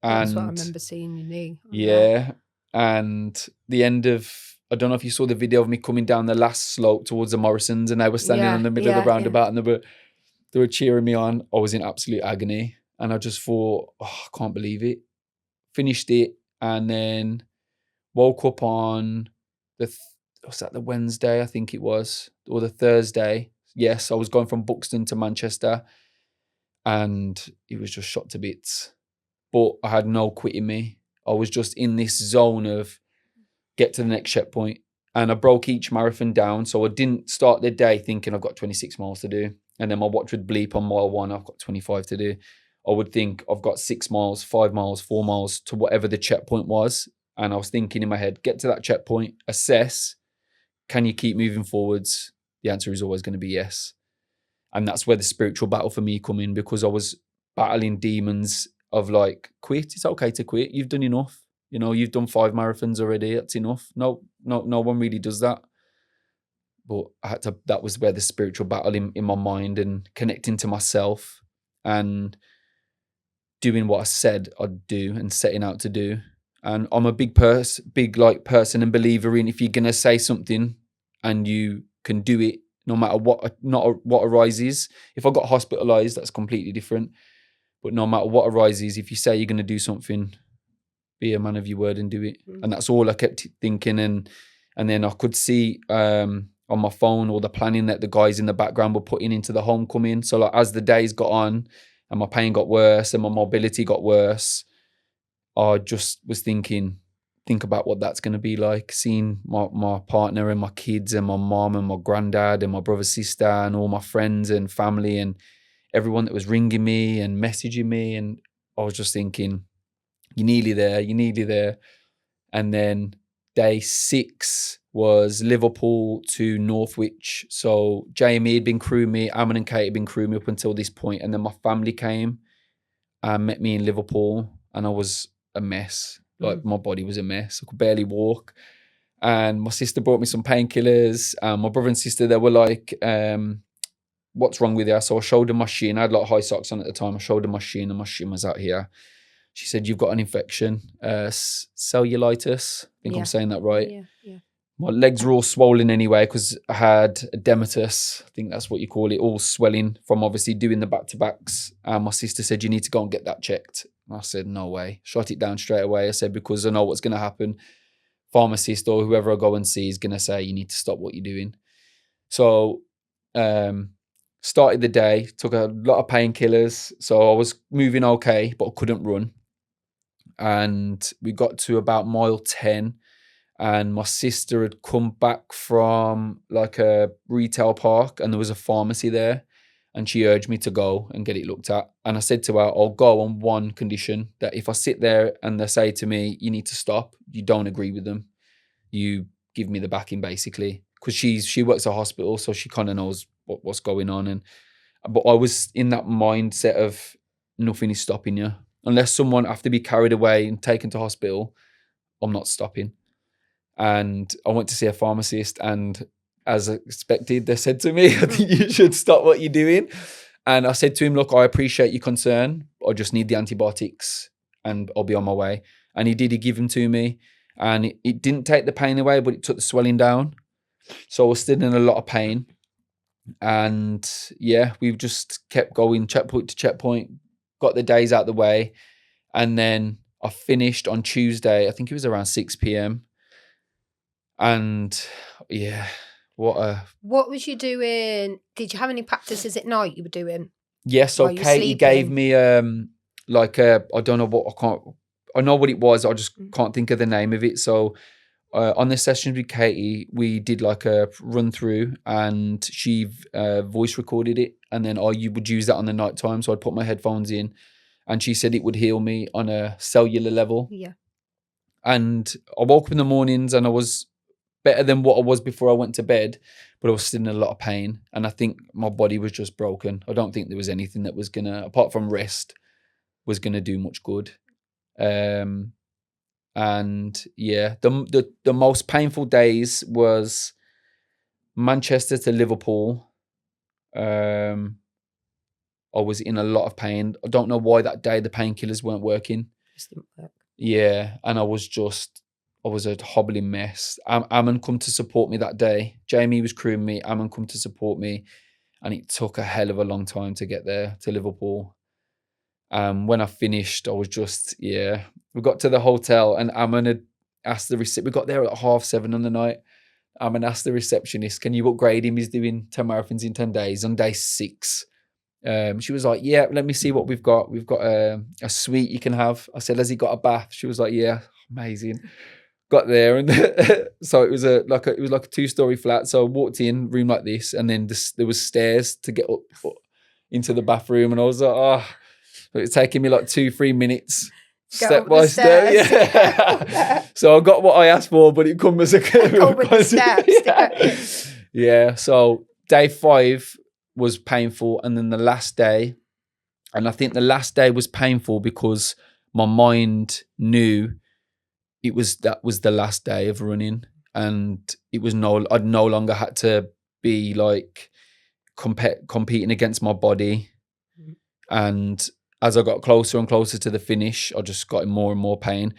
And that's what I remember seeing your knee. Yeah. And the end of, I don't know if you saw the video of me coming down the last slope towards the Morrisons and they were standing in the middle of the roundabout and they were cheering me on. I was in absolute agony. And I just thought, I can't believe it. Finished it. And then woke up on the Wednesday, I think it was, or the Thursday. Yes, I was going from Buxton to Manchester and it was just shot to bits. But I had no quit in me. I was just in this zone of get to the next checkpoint. And I broke each marathon down. So I didn't start the day thinking I've got 26 miles to do. And then my watch would bleep on mile 1, I've got 25 to do. I would think I've got 6 miles, 5 miles, 4 miles to whatever the checkpoint was. And I was thinking in my head, get to that checkpoint, assess, can you keep moving forwards? The answer is always going to be yes. And that's where the spiritual battle for me come in, because I was battling demons of like, quit. It's okay to quit. You've done enough. You've done 5 marathons already. That's enough. No one really does that. But that was where the spiritual battle in my mind and connecting to myself and doing what I said I'd do and setting out to do. And I'm a big person and believer in, if you're going to say something and you can do it, no matter what arises. If I got hospitalized, that's completely different. But no matter what arises, if you say you're going to do something, be a man of your word and do it. And that's all I kept thinking. And then I could see on my phone all the planning that the guys in the background were putting into the homecoming. So like as the days got on and my pain got worse and my mobility got worse, I just was think about what that's going to be like, seeing my partner and my kids and my mom and my granddad and my brother, sister and all my friends and family and everyone that was ringing me and messaging me. And I was just thinking, you're nearly there. And then day 6 was Liverpool to Northwich. So Jamie had been crewing me, Ammon and Kate had been crewing me up until this point. And then my family came and met me in Liverpool and I was a mess. Like my body was a mess. I could barely walk. And my sister brought me some painkillers. My brother and sister, they were like, what's wrong with you? So I showed them my shin. I had like high socks on at the time. I showed them my shin and my shin was out here. She said, you've got an infection, cellulitis. I think I'm saying that right. Yeah. My legs were all swollen anyway because I had edematous. I think that's what you call it, all swelling from obviously doing the back-to-backs. And my sister said, you need to go and get that checked. And I said, no way. Shut it down straight away. I said, because I know what's going to happen. Pharmacist or whoever I go and see is going to say, you need to stop what you're doing. So started the day, took a lot of painkillers. So I was moving okay, but I couldn't run. And we got to about mile 10 and my sister had come back from like a retail park and there was a pharmacy there and she urged me to go and get it looked at. And I said to her, I'll go on one condition, that if I sit there and they say to me, you need to stop, you don't agree with them. You give me the backing basically, because she works at a hospital, so she kind of knows what's going on. But I was in that mindset of nothing is stopping you unless someone have to be carried away and taken to hospital. I'm not stopping. And I went to see a pharmacist, and as expected, they said to me, I think you should stop what you're doing. And I said to him, look, I appreciate your concern. I just need the antibiotics and I'll be on my way. And he did. He gave them to me. And it didn't take the pain away, but it took the swelling down. So I was still in a lot of pain. And yeah, we've just kept going checkpoint to checkpoint, got the days out of the way. And then I finished on Tuesday. I think it was around 6 p.m. And yeah, what was you doing? Did you have any practices at night you were doing? Yeah, so while you were Katie gave sleeping? me I don't know what, I know what it was, I just can't think of the name of it. So on the sessions with Katie, we did like a run through, and she voice recorded it, and then you would use that on the night time. So I'd put my headphones in, and she said it would heal me on a cellular level. Yeah. And I woke up in the mornings and I was better than what I was before I went to bed, but I was still in a lot of pain. And I think my body was just broken. I don't think there was anything that was apart from rest, was gonna do much good. And yeah, the most painful days was Manchester to Liverpool. I was in a lot of pain. I don't know why that day the painkillers weren't working. Just didn't work. Yeah, and I was a hobbling mess. Ammon come to support me that day. Jamie was crewing me. Ammon come to support me, and it took a hell of a long time to get there to Liverpool. When I finished, I was we got to the hotel, and Ammon had asked we got there at 7:30 on the night. Ammon asked the receptionist, can you upgrade him? He's doing 10 marathons in 10 days. On day 6, she was like, yeah, let me see what we've got. We've got a suite you can have. I said, has he got a bath? She was like, yeah, amazing. Got there, and so it was like a 2-story flat. So I walked in, room like this, and then there was stairs to get up into the bathroom, and I was like, oh, it was taking me like 2-3 minutes. Step by step, yeah. So I got what I asked for, but it comes as a yeah. So day 5 was painful, and then the last day, and I think the last day was painful because my mind knew that was the last day of running, and I'd no longer had to be like competing against my body. And as I got closer and closer to the finish, I just got in more and more pain.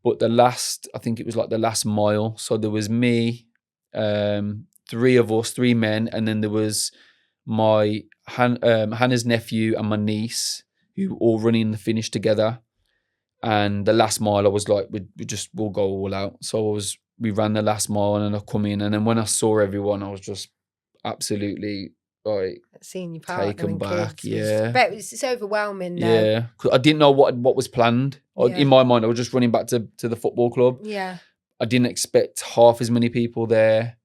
But I think it was like the last mile. So there was me, 3 of us, 3 men, and then there was my Hannah's nephew and my niece, who all running the finish together. And the last mile, I was like, we'll go all out. So we ran the last mile, and I come in, and then when I saw everyone, I was just absolutely like seeing your partner taken and back. kids. Yeah, But it's overwhelming now. Yeah, 'cause I didn't know what was planned. In my mind, I was just running back to the football club. Yeah, I didn't expect half as many people there.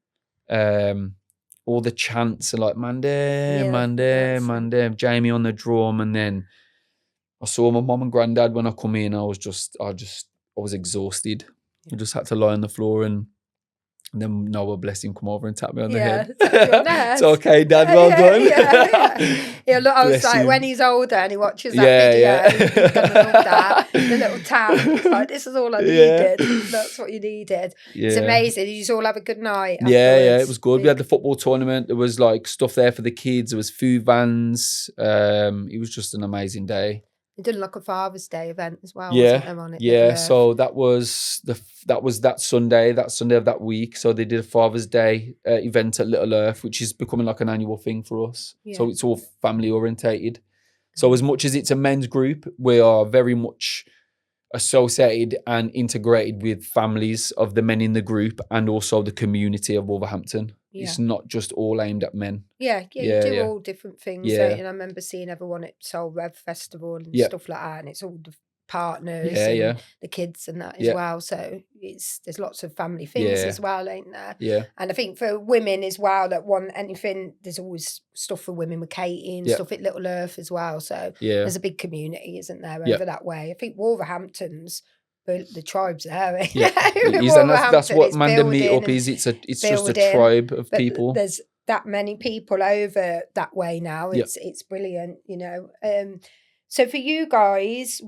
All the chants are like Mandem, Mandem, Jamie on the drum, and then I saw my mum and granddad when I come in. I was exhausted. I just had to lie on the floor, and then Noah, bless him, come over and tap me on the head. It's okay, Dad, well done. Yeah, look, I was like, him. when he's older and he watches that video, he's gonna love that. The little tap. It's like, this is all I needed. That's what you needed. It's amazing. You just all have a good night afterwards. Yeah, it was good. We had the football tournament. There was like stuff there for the kids. There was food vans. It was just an amazing day. They did like a Father's Day event as well, Yeah, wasn't there, on it? yeah. So that was that Sunday of that week. So they did a Father's Day event at Little Earth, which is becoming like an annual thing for us. Yeah. So it's all family orientated. So as much as it's a men's group, we are very much associated and integrated with families of the men in the group and also the community of Wolverhampton. Yeah. It's not just all aimed at men. Yeah, you do all different things. Yeah. And I remember seeing everyone at Soul Rev Festival and stuff like that, and it's all the partners and the kids and that as well. So there's lots of family things as well, ain't there? Yeah. And I think for women as well that want anything, there's always stuff for women with Katie and stuff at Little Earth as well. So there's a big community, isn't there, over that way? I think Wolverhampton's the tribe's there. Yeah, it is, and that's what Mandem Meetup is. It's just a tribe of people. There's that many people over that way now. Yeah. It's brilliant, you know. So for you guys,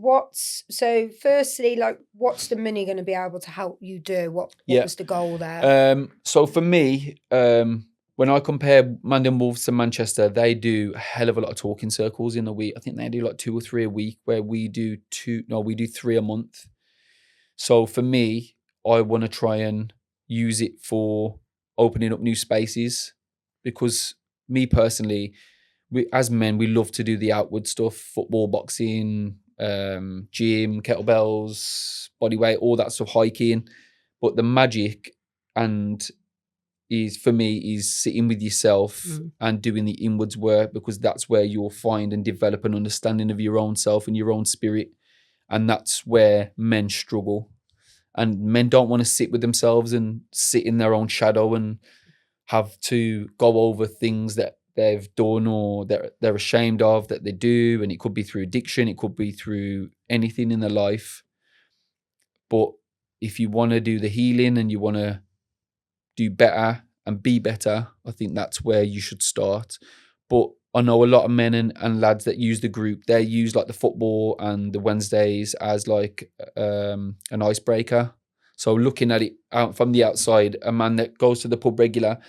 firstly, like, what's the money going to be able to help you do? What was the goal there? So for me, when I compare Mandem Wolves to Manchester, they do a hell of a lot of talking circles in a week. I think they do like 2 or 3 a week, where we do 3 a month. So for me, I want to try and use it for opening up new spaces, because me personally, as men, we love to do the outward stuff: football, boxing, gym, kettlebells, body weight, all that stuff, hiking. But the magic is sitting with yourself and doing the inwards work, because that's where you'll find and develop an understanding of your own self and your own spirit. And that's where men struggle. And men don't want to sit with themselves and sit in their own shadow and have to go over things that they've done or they're ashamed of that they do. And it could be through addiction, it could be through anything in their life. But if you want to do the healing and you want to do better and be better, I think that's where you should start. But I know a lot of men and lads that use the group, they use like the football and the Wednesdays as like an icebreaker. So looking at it out from the outside, a man that goes to the pub regular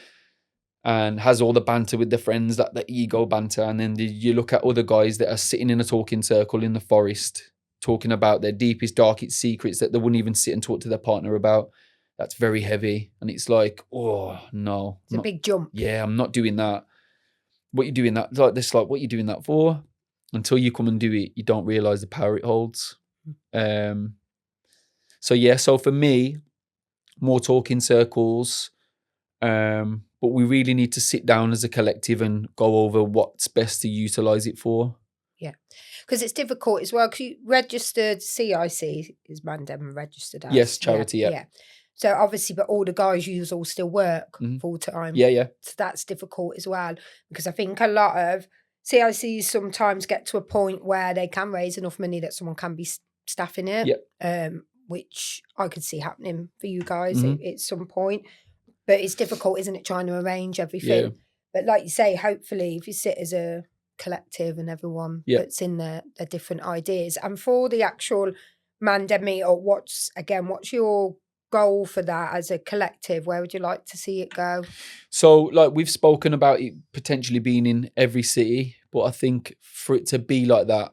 and has all the banter with the friends, that the ego banter, and then you look at other guys that are sitting in a talking circle in the forest, talking about their deepest, darkest secrets that they wouldn't even sit and talk to their partner about. That's very heavy. And it's like, oh, no. It's a big jump. Yeah, I'm not doing that. What you doing that? Like this, like, what you doing that for? Until you come and do it, you don't realise the power it holds. So for me, more talking circles. But we really need to sit down as a collective and go over what's best to utilise it for. Yeah, because it's difficult as well, because you registered CIC is Mandem registered as. Yes, charity, yeah. So obviously, but all the guys use all still work full time. Yeah. So that's difficult as well, because I think a lot of CICs sometimes get to a point where they can raise enough money that someone can be staffing it. Yeah. Which I could see happening for you guys at some point. But it's difficult, isn't it, trying to arrange everything? Yeah. But like you say, hopefully, if you sit as a collective and everyone puts in their different ideas, and for the actual Mandem Meetup, what's your goal for that as a collective? Where would you like to see it go? So, like, we've spoken about it potentially being in every city, but I think for it to be like that,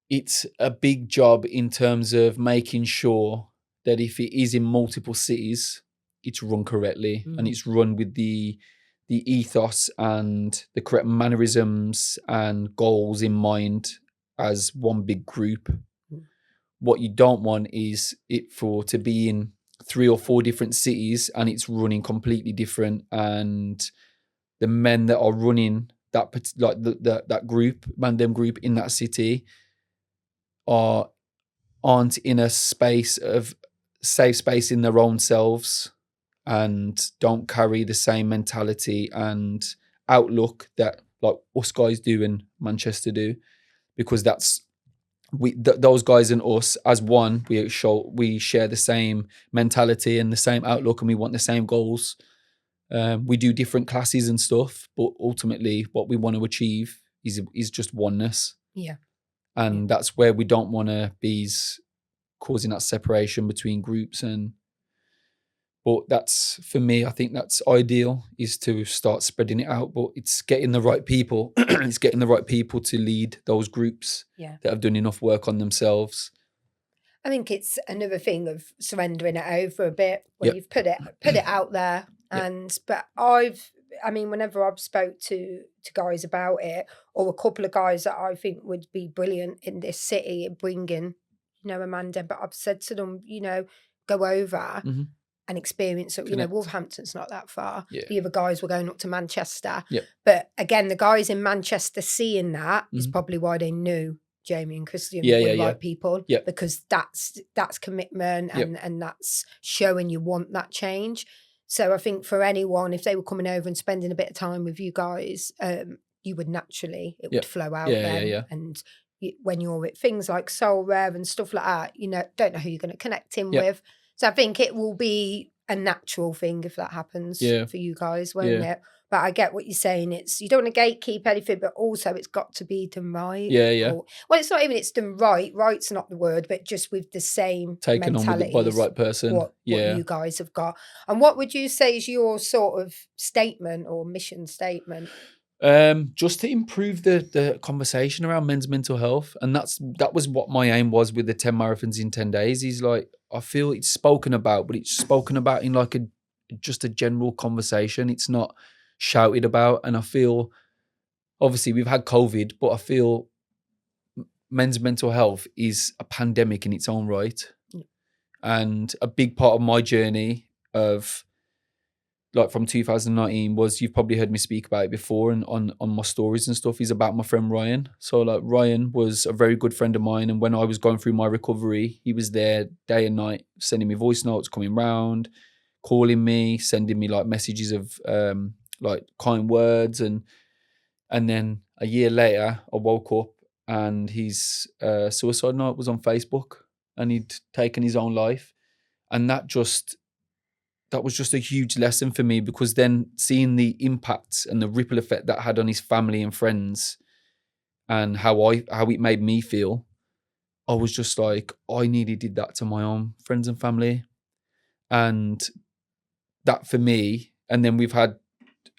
it's a big job in terms of making sure that if it is in multiple cities, it's run correctly and it's run with the ethos and the correct mannerisms and goals in mind as one big group. What you don't want is it to be in 3 or 4 different cities and it's running completely different, and the men that are running that that group, Mandem group in that city, aren't in a space of safe space in their own selves and don't carry the same mentality and outlook that like us guys do in Manchester do, because that's those guys and us as one, we share the same mentality and the same outlook, and we want the same goals. We do different classes and stuff, but ultimately what we want to achieve is just oneness. Yeah. And that's where we don't want to be causing that separation between groups. But that's, for me, I think that's ideal, is to start spreading it out. But it's getting the right people. It's getting the right people to lead those groups that have done enough work on themselves. I think it's another thing of surrendering it over a bit when you've put it out there. But whenever I've spoke to guys about it, or a couple of guys that I think would be brilliant in this city and bringing, a Mandem, but I've said to them, go over and experience it. Wolverhampton's not that far. Yeah. The other guys were going up to Manchester. Yep. But again, the guys in Manchester seeing that is probably why they knew Jamie and Christian were the right people. Yep. Because that's commitment and that's showing you want that change. So I think for anyone, if they were coming over and spending a bit of time with you guys, you would naturally, it would flow out then. Yeah. And when you're with things like Soul Rare and stuff like that, you know, don't know who you're going to connect in Yeah. with. So I think it will be a natural thing if that happens for you guys, won't it? But I get what you're saying. It's, you don't want to gatekeep anything, but also it's got to be done right. Yeah. Well, it's not even it's done right. Right's not the word, but just with the same Taken on with it by the right person. What you guys have got. And what would you say is your sort of statement or mission statement? Just to improve the conversation around men's mental health, and that was what my aim was with the 10 marathons in 10 days. Is like, I feel it's spoken about, but it's spoken about in like just a general conversation. It's not shouted about, and I feel, obviously we've had COVID, but I feel men's mental health is a pandemic in its own right. And a big part of my journey of like from 2019 was, you've probably heard me speak about it before and on my stories and stuff, is about my friend Ryan. So like, Ryan was a very good friend of mine, and when I was going through my recovery, he was there day and night, sending me voice notes, coming round, calling me, sending me like messages of like kind words, and then a year later I woke up and his suicide note was on Facebook, and he'd taken his own life. And that was just a huge lesson for me, because then seeing the impact and the ripple effect that had on his family and friends, and how it made me feel, I was just like, I nearly did that to my own friends and family. And that for me, and then we've had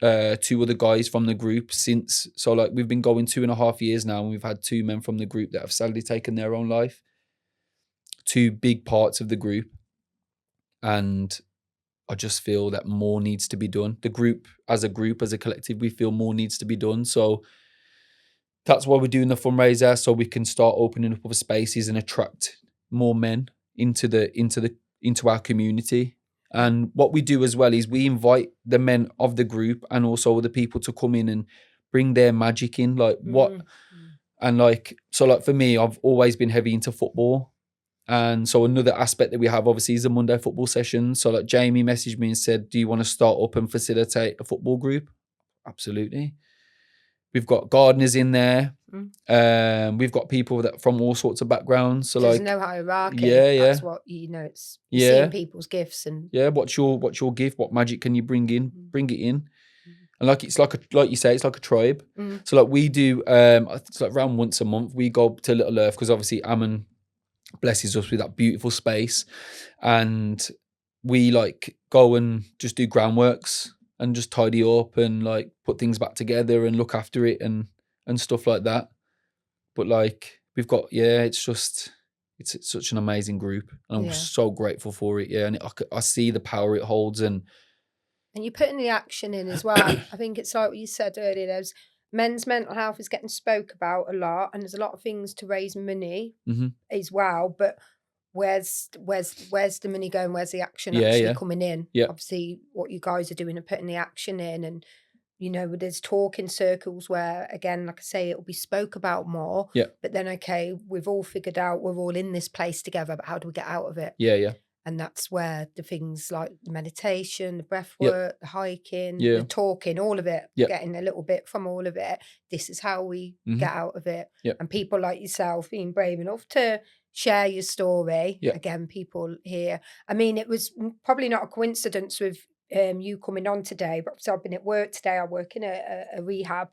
2 other guys from the group since. So like, we've been going 2.5 years now, and we've had 2 men from the group that have sadly taken their own life. 2 big parts of the group. And I just feel that more needs to be done. The group, as a collective, we feel more needs to be done. So that's why we're doing the fundraiser, so we can start opening up other spaces and attract more men into our community. And what we do as well is we invite the men of the group and also the people to come in and bring their magic in. Like and like, so like for me, I've always been heavy into football. And so another aspect that we have obviously is a Monday football session. So like, Jamie messaged me and said, do you want to start up and facilitate a football group? Absolutely. We've got gardeners in there. We've got people that from all sorts of backgrounds. So there's like, no hierarchy. Yeah. That's what, you know, it's seeing people's gifts and what's your gift? What magic can you bring in? Bring it in. And like, it's like you say, it's like a tribe. So like, we do it's like around once a month we go to Little Earth, because obviously Ammon blesses us with that beautiful space, and we like go and just do groundworks and just tidy up and like put things back together and look after it and stuff like that. But like, we've got it's such an amazing group, and I'm so grateful for it. And I see the power it holds, and you're putting the action in as well. I think it's like what you said earlier, there's men's mental health is getting spoke about a lot, and there's a lot of things to raise money as well. But where's the money going? Where's the action actually coming in? Obviously, what you guys are doing and putting the action in, and you know, there's talk in circles where, again, like I say, it'll be spoke about more. But then, okay, we've all figured out we're all in this place together, but how do we get out of it? And that's where the things like the meditation, the breath work, the hiking, the talking, all of it, getting a little bit from all of it. This is how we get out of it. And people like yourself being brave enough to share your story. Again, people here. I mean, it was probably not a coincidence with you coming on today, but so I've been at work today. I work in a rehab,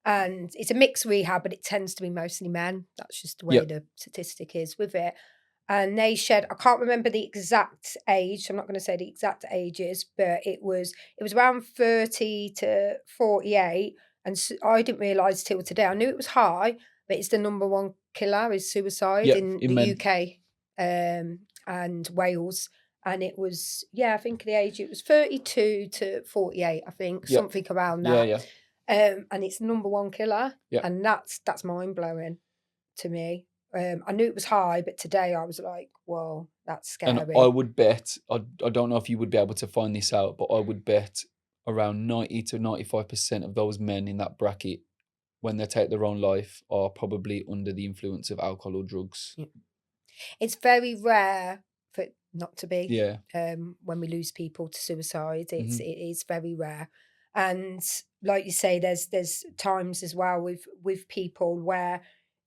and it's a mixed rehab, but it tends to be mostly men. That's just the way the statistic is with it. And they shared, I can't remember the exact age, so I'm not going to say the exact ages, but it was around 30 to 48. And so I didn't realise till today. I knew it was high, but it's the number one killer is suicide in the men. UK and Wales. And it was, I think the age, it was 32 to 48, I think, something around that. And it's number one killer. And that's mind-blowing to me. I knew it was high, but today I was like, whoa, that's scary. And I would bet, I don't know if you would be able to find this out, but I would bet around 90 to 95% of those men in that bracket, when they take their own life, are probably under the influence of alcohol or drugs. It's very rare for it not to be. When we lose people to suicide, it is very rare. And like you say, there's times as well with people where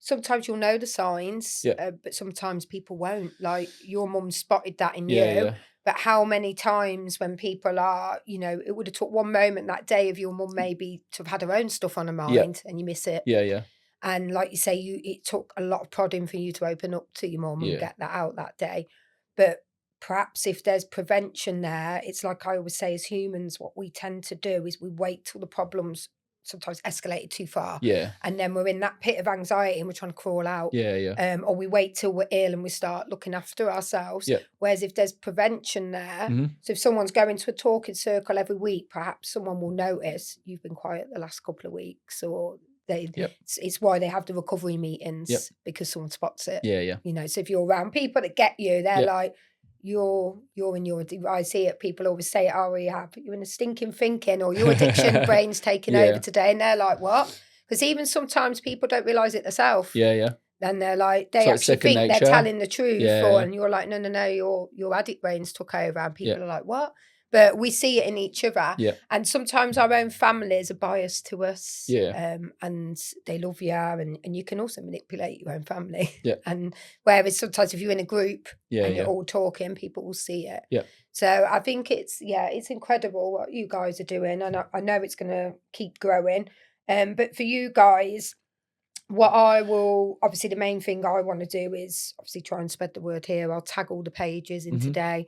sometimes you'll know the signs, Yeah. but sometimes people won't. Like your mum spotted that in Yeah, you. yeah. But how many times when people are, it would have took one moment that day of your mum maybe to have had her own stuff on her mind and you miss it. Yeah, yeah. And like you say, it took a lot of prodding for you to open up to your mum and Yeah. get that out that day. But perhaps if there's prevention there, it's like I always say, as humans, what we tend to do is we wait till the problems sometimes escalated too far. Yeah. And then we're in that pit of anxiety and we're trying to crawl out. Yeah, yeah. Or we wait till we're ill and we start looking after ourselves. Yeah. Whereas if there's prevention there, so if someone's going to a talking circle every week, perhaps someone will notice you've been quiet the last couple of weeks, or it's why they have the recovery meetings, because someone spots it. Yeah, yeah. So if you're around people that get you, they're like, you're in your, I see it, people always say, oh, you're in a stinking thinking, or your addiction brain's taking over today, and they're like, what? Because even sometimes people don't realise it themselves. Yeah, yeah. And they're like, they actually think they're telling the truth, and you're like, no, your addict brain's took over, and people are like, what? But we see it in each other. Yeah. And sometimes our own families are biased to us. Yeah. And they love you, and you can also manipulate your own family. Yeah. And whereas sometimes if you're in a group and you're Yeah. all talking, people will see it. Yeah. So I think it's incredible what you guys are doing. And I know it's going to keep growing. But for you guys, what I will, obviously the main thing I want to do is obviously try and spread the word here. I'll tag all the pages in today.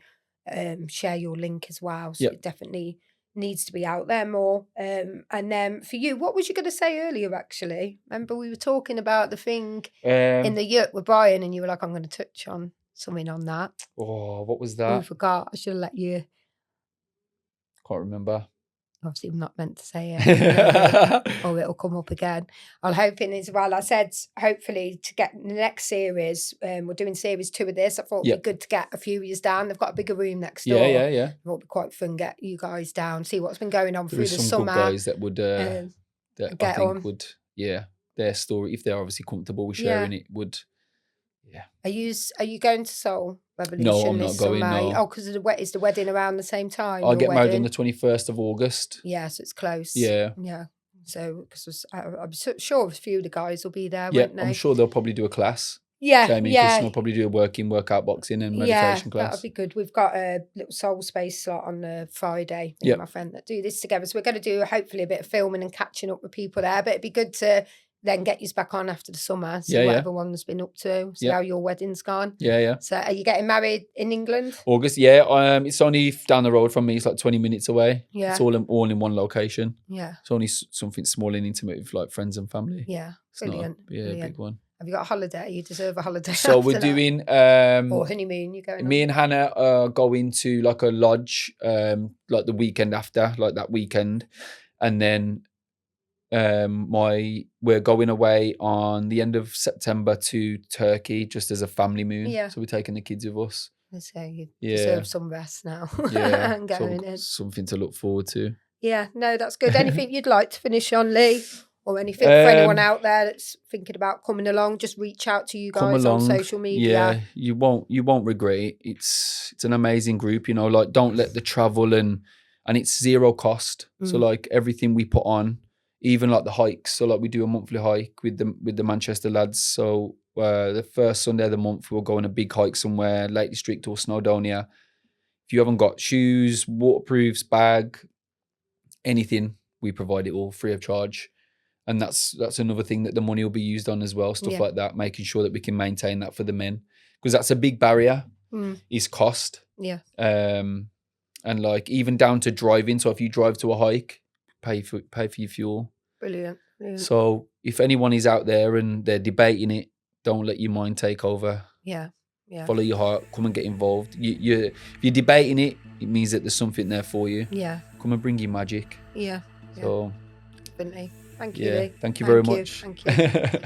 Share your link as well, so it definitely needs to be out there more. And then for you, what was you going to say earlier? Actually, remember we were talking about the thing in the yurt with Brian, and you were like, "I'm going to touch on something on that." Oh, what was I that? forgot. I should have let you. Can't remember. Obviously, I'm not meant to say it, or it'll come up again. I'm hoping as well. I said hopefully to get the next series. We're doing series 2 of this. I thought it'd be good to get a few years down. They've got a bigger room next door. Yeah. I thought it'd be quite fun. Get you guys down, see what's been going on through the some summer. Good guys that would that I think on. would their story, if they're obviously comfortable with sharing it, would. Yeah. Are you going to Soul Revolution? No, I'm this not going. Summer? No. Oh, because is the wedding around the same time? I'll get married on the 21st of August. Yeah, so it's close. Yeah. Yeah. So because I'm sure a few of the guys will be there, Yeah, won't they? I'm sure they'll probably do a class. Yeah, Jamie and Christian will probably do a workout boxing and meditation class. That'll be good. We've got a little soul space slot on the Friday. Me and my friend that do this together. So we're going to do hopefully a bit of filming and catching up with people there. But it'd be good to then get you back on after the summer. See what everyone's been up to. See how your wedding's gone. Yeah. So are you getting married in England? August, yeah. It's only down the road from me. It's like 20 minutes away. Yeah. It's all in one location. Yeah. It's only something small and intimate with like friends and family. Yeah. Brilliant. A big one. Have you got a holiday? You deserve a holiday. So we're doing or honeymoon. You going? Me and Hannah are going to like a lodge, like the weekend after, like that weekend, and then we're going away on the end of September to Turkey just as a family moon. Yeah. So we're taking the kids with us. So you deserve some rest now. Yeah. And going in. Something to look forward to. Yeah. No, that's good. Anything you'd like to finish on, Leigh? Or anything for anyone out there that's thinking about coming along, just reach out to you guys on social media. Yeah, you won't regret it. It's an amazing group, like don't let the travel and it's zero cost. So like everything we put on, even like the hikes. So like we do a monthly hike with the Manchester lads. So the first Sunday of the month we'll go on a big hike somewhere, Lake District or Snowdonia. If you haven't got shoes, waterproofs, bag, anything, we provide it all free of charge. And that's another thing that the money will be used on as well, stuff like that, making sure that we can maintain that for the men. Because that's a big barrier, is cost. Yeah. And like even down to driving. So if you drive to a hike, pay for your fuel. Brilliant. So if anyone is out there and they're debating it, don't let your mind take over. Yeah. Yeah. Follow your heart. Come and get involved. If you're debating it, it means that there's something there for you. Yeah. Come and bring your magic. Yeah. So. Definitely. Thank you, Leigh. Thank you very much. Thank you.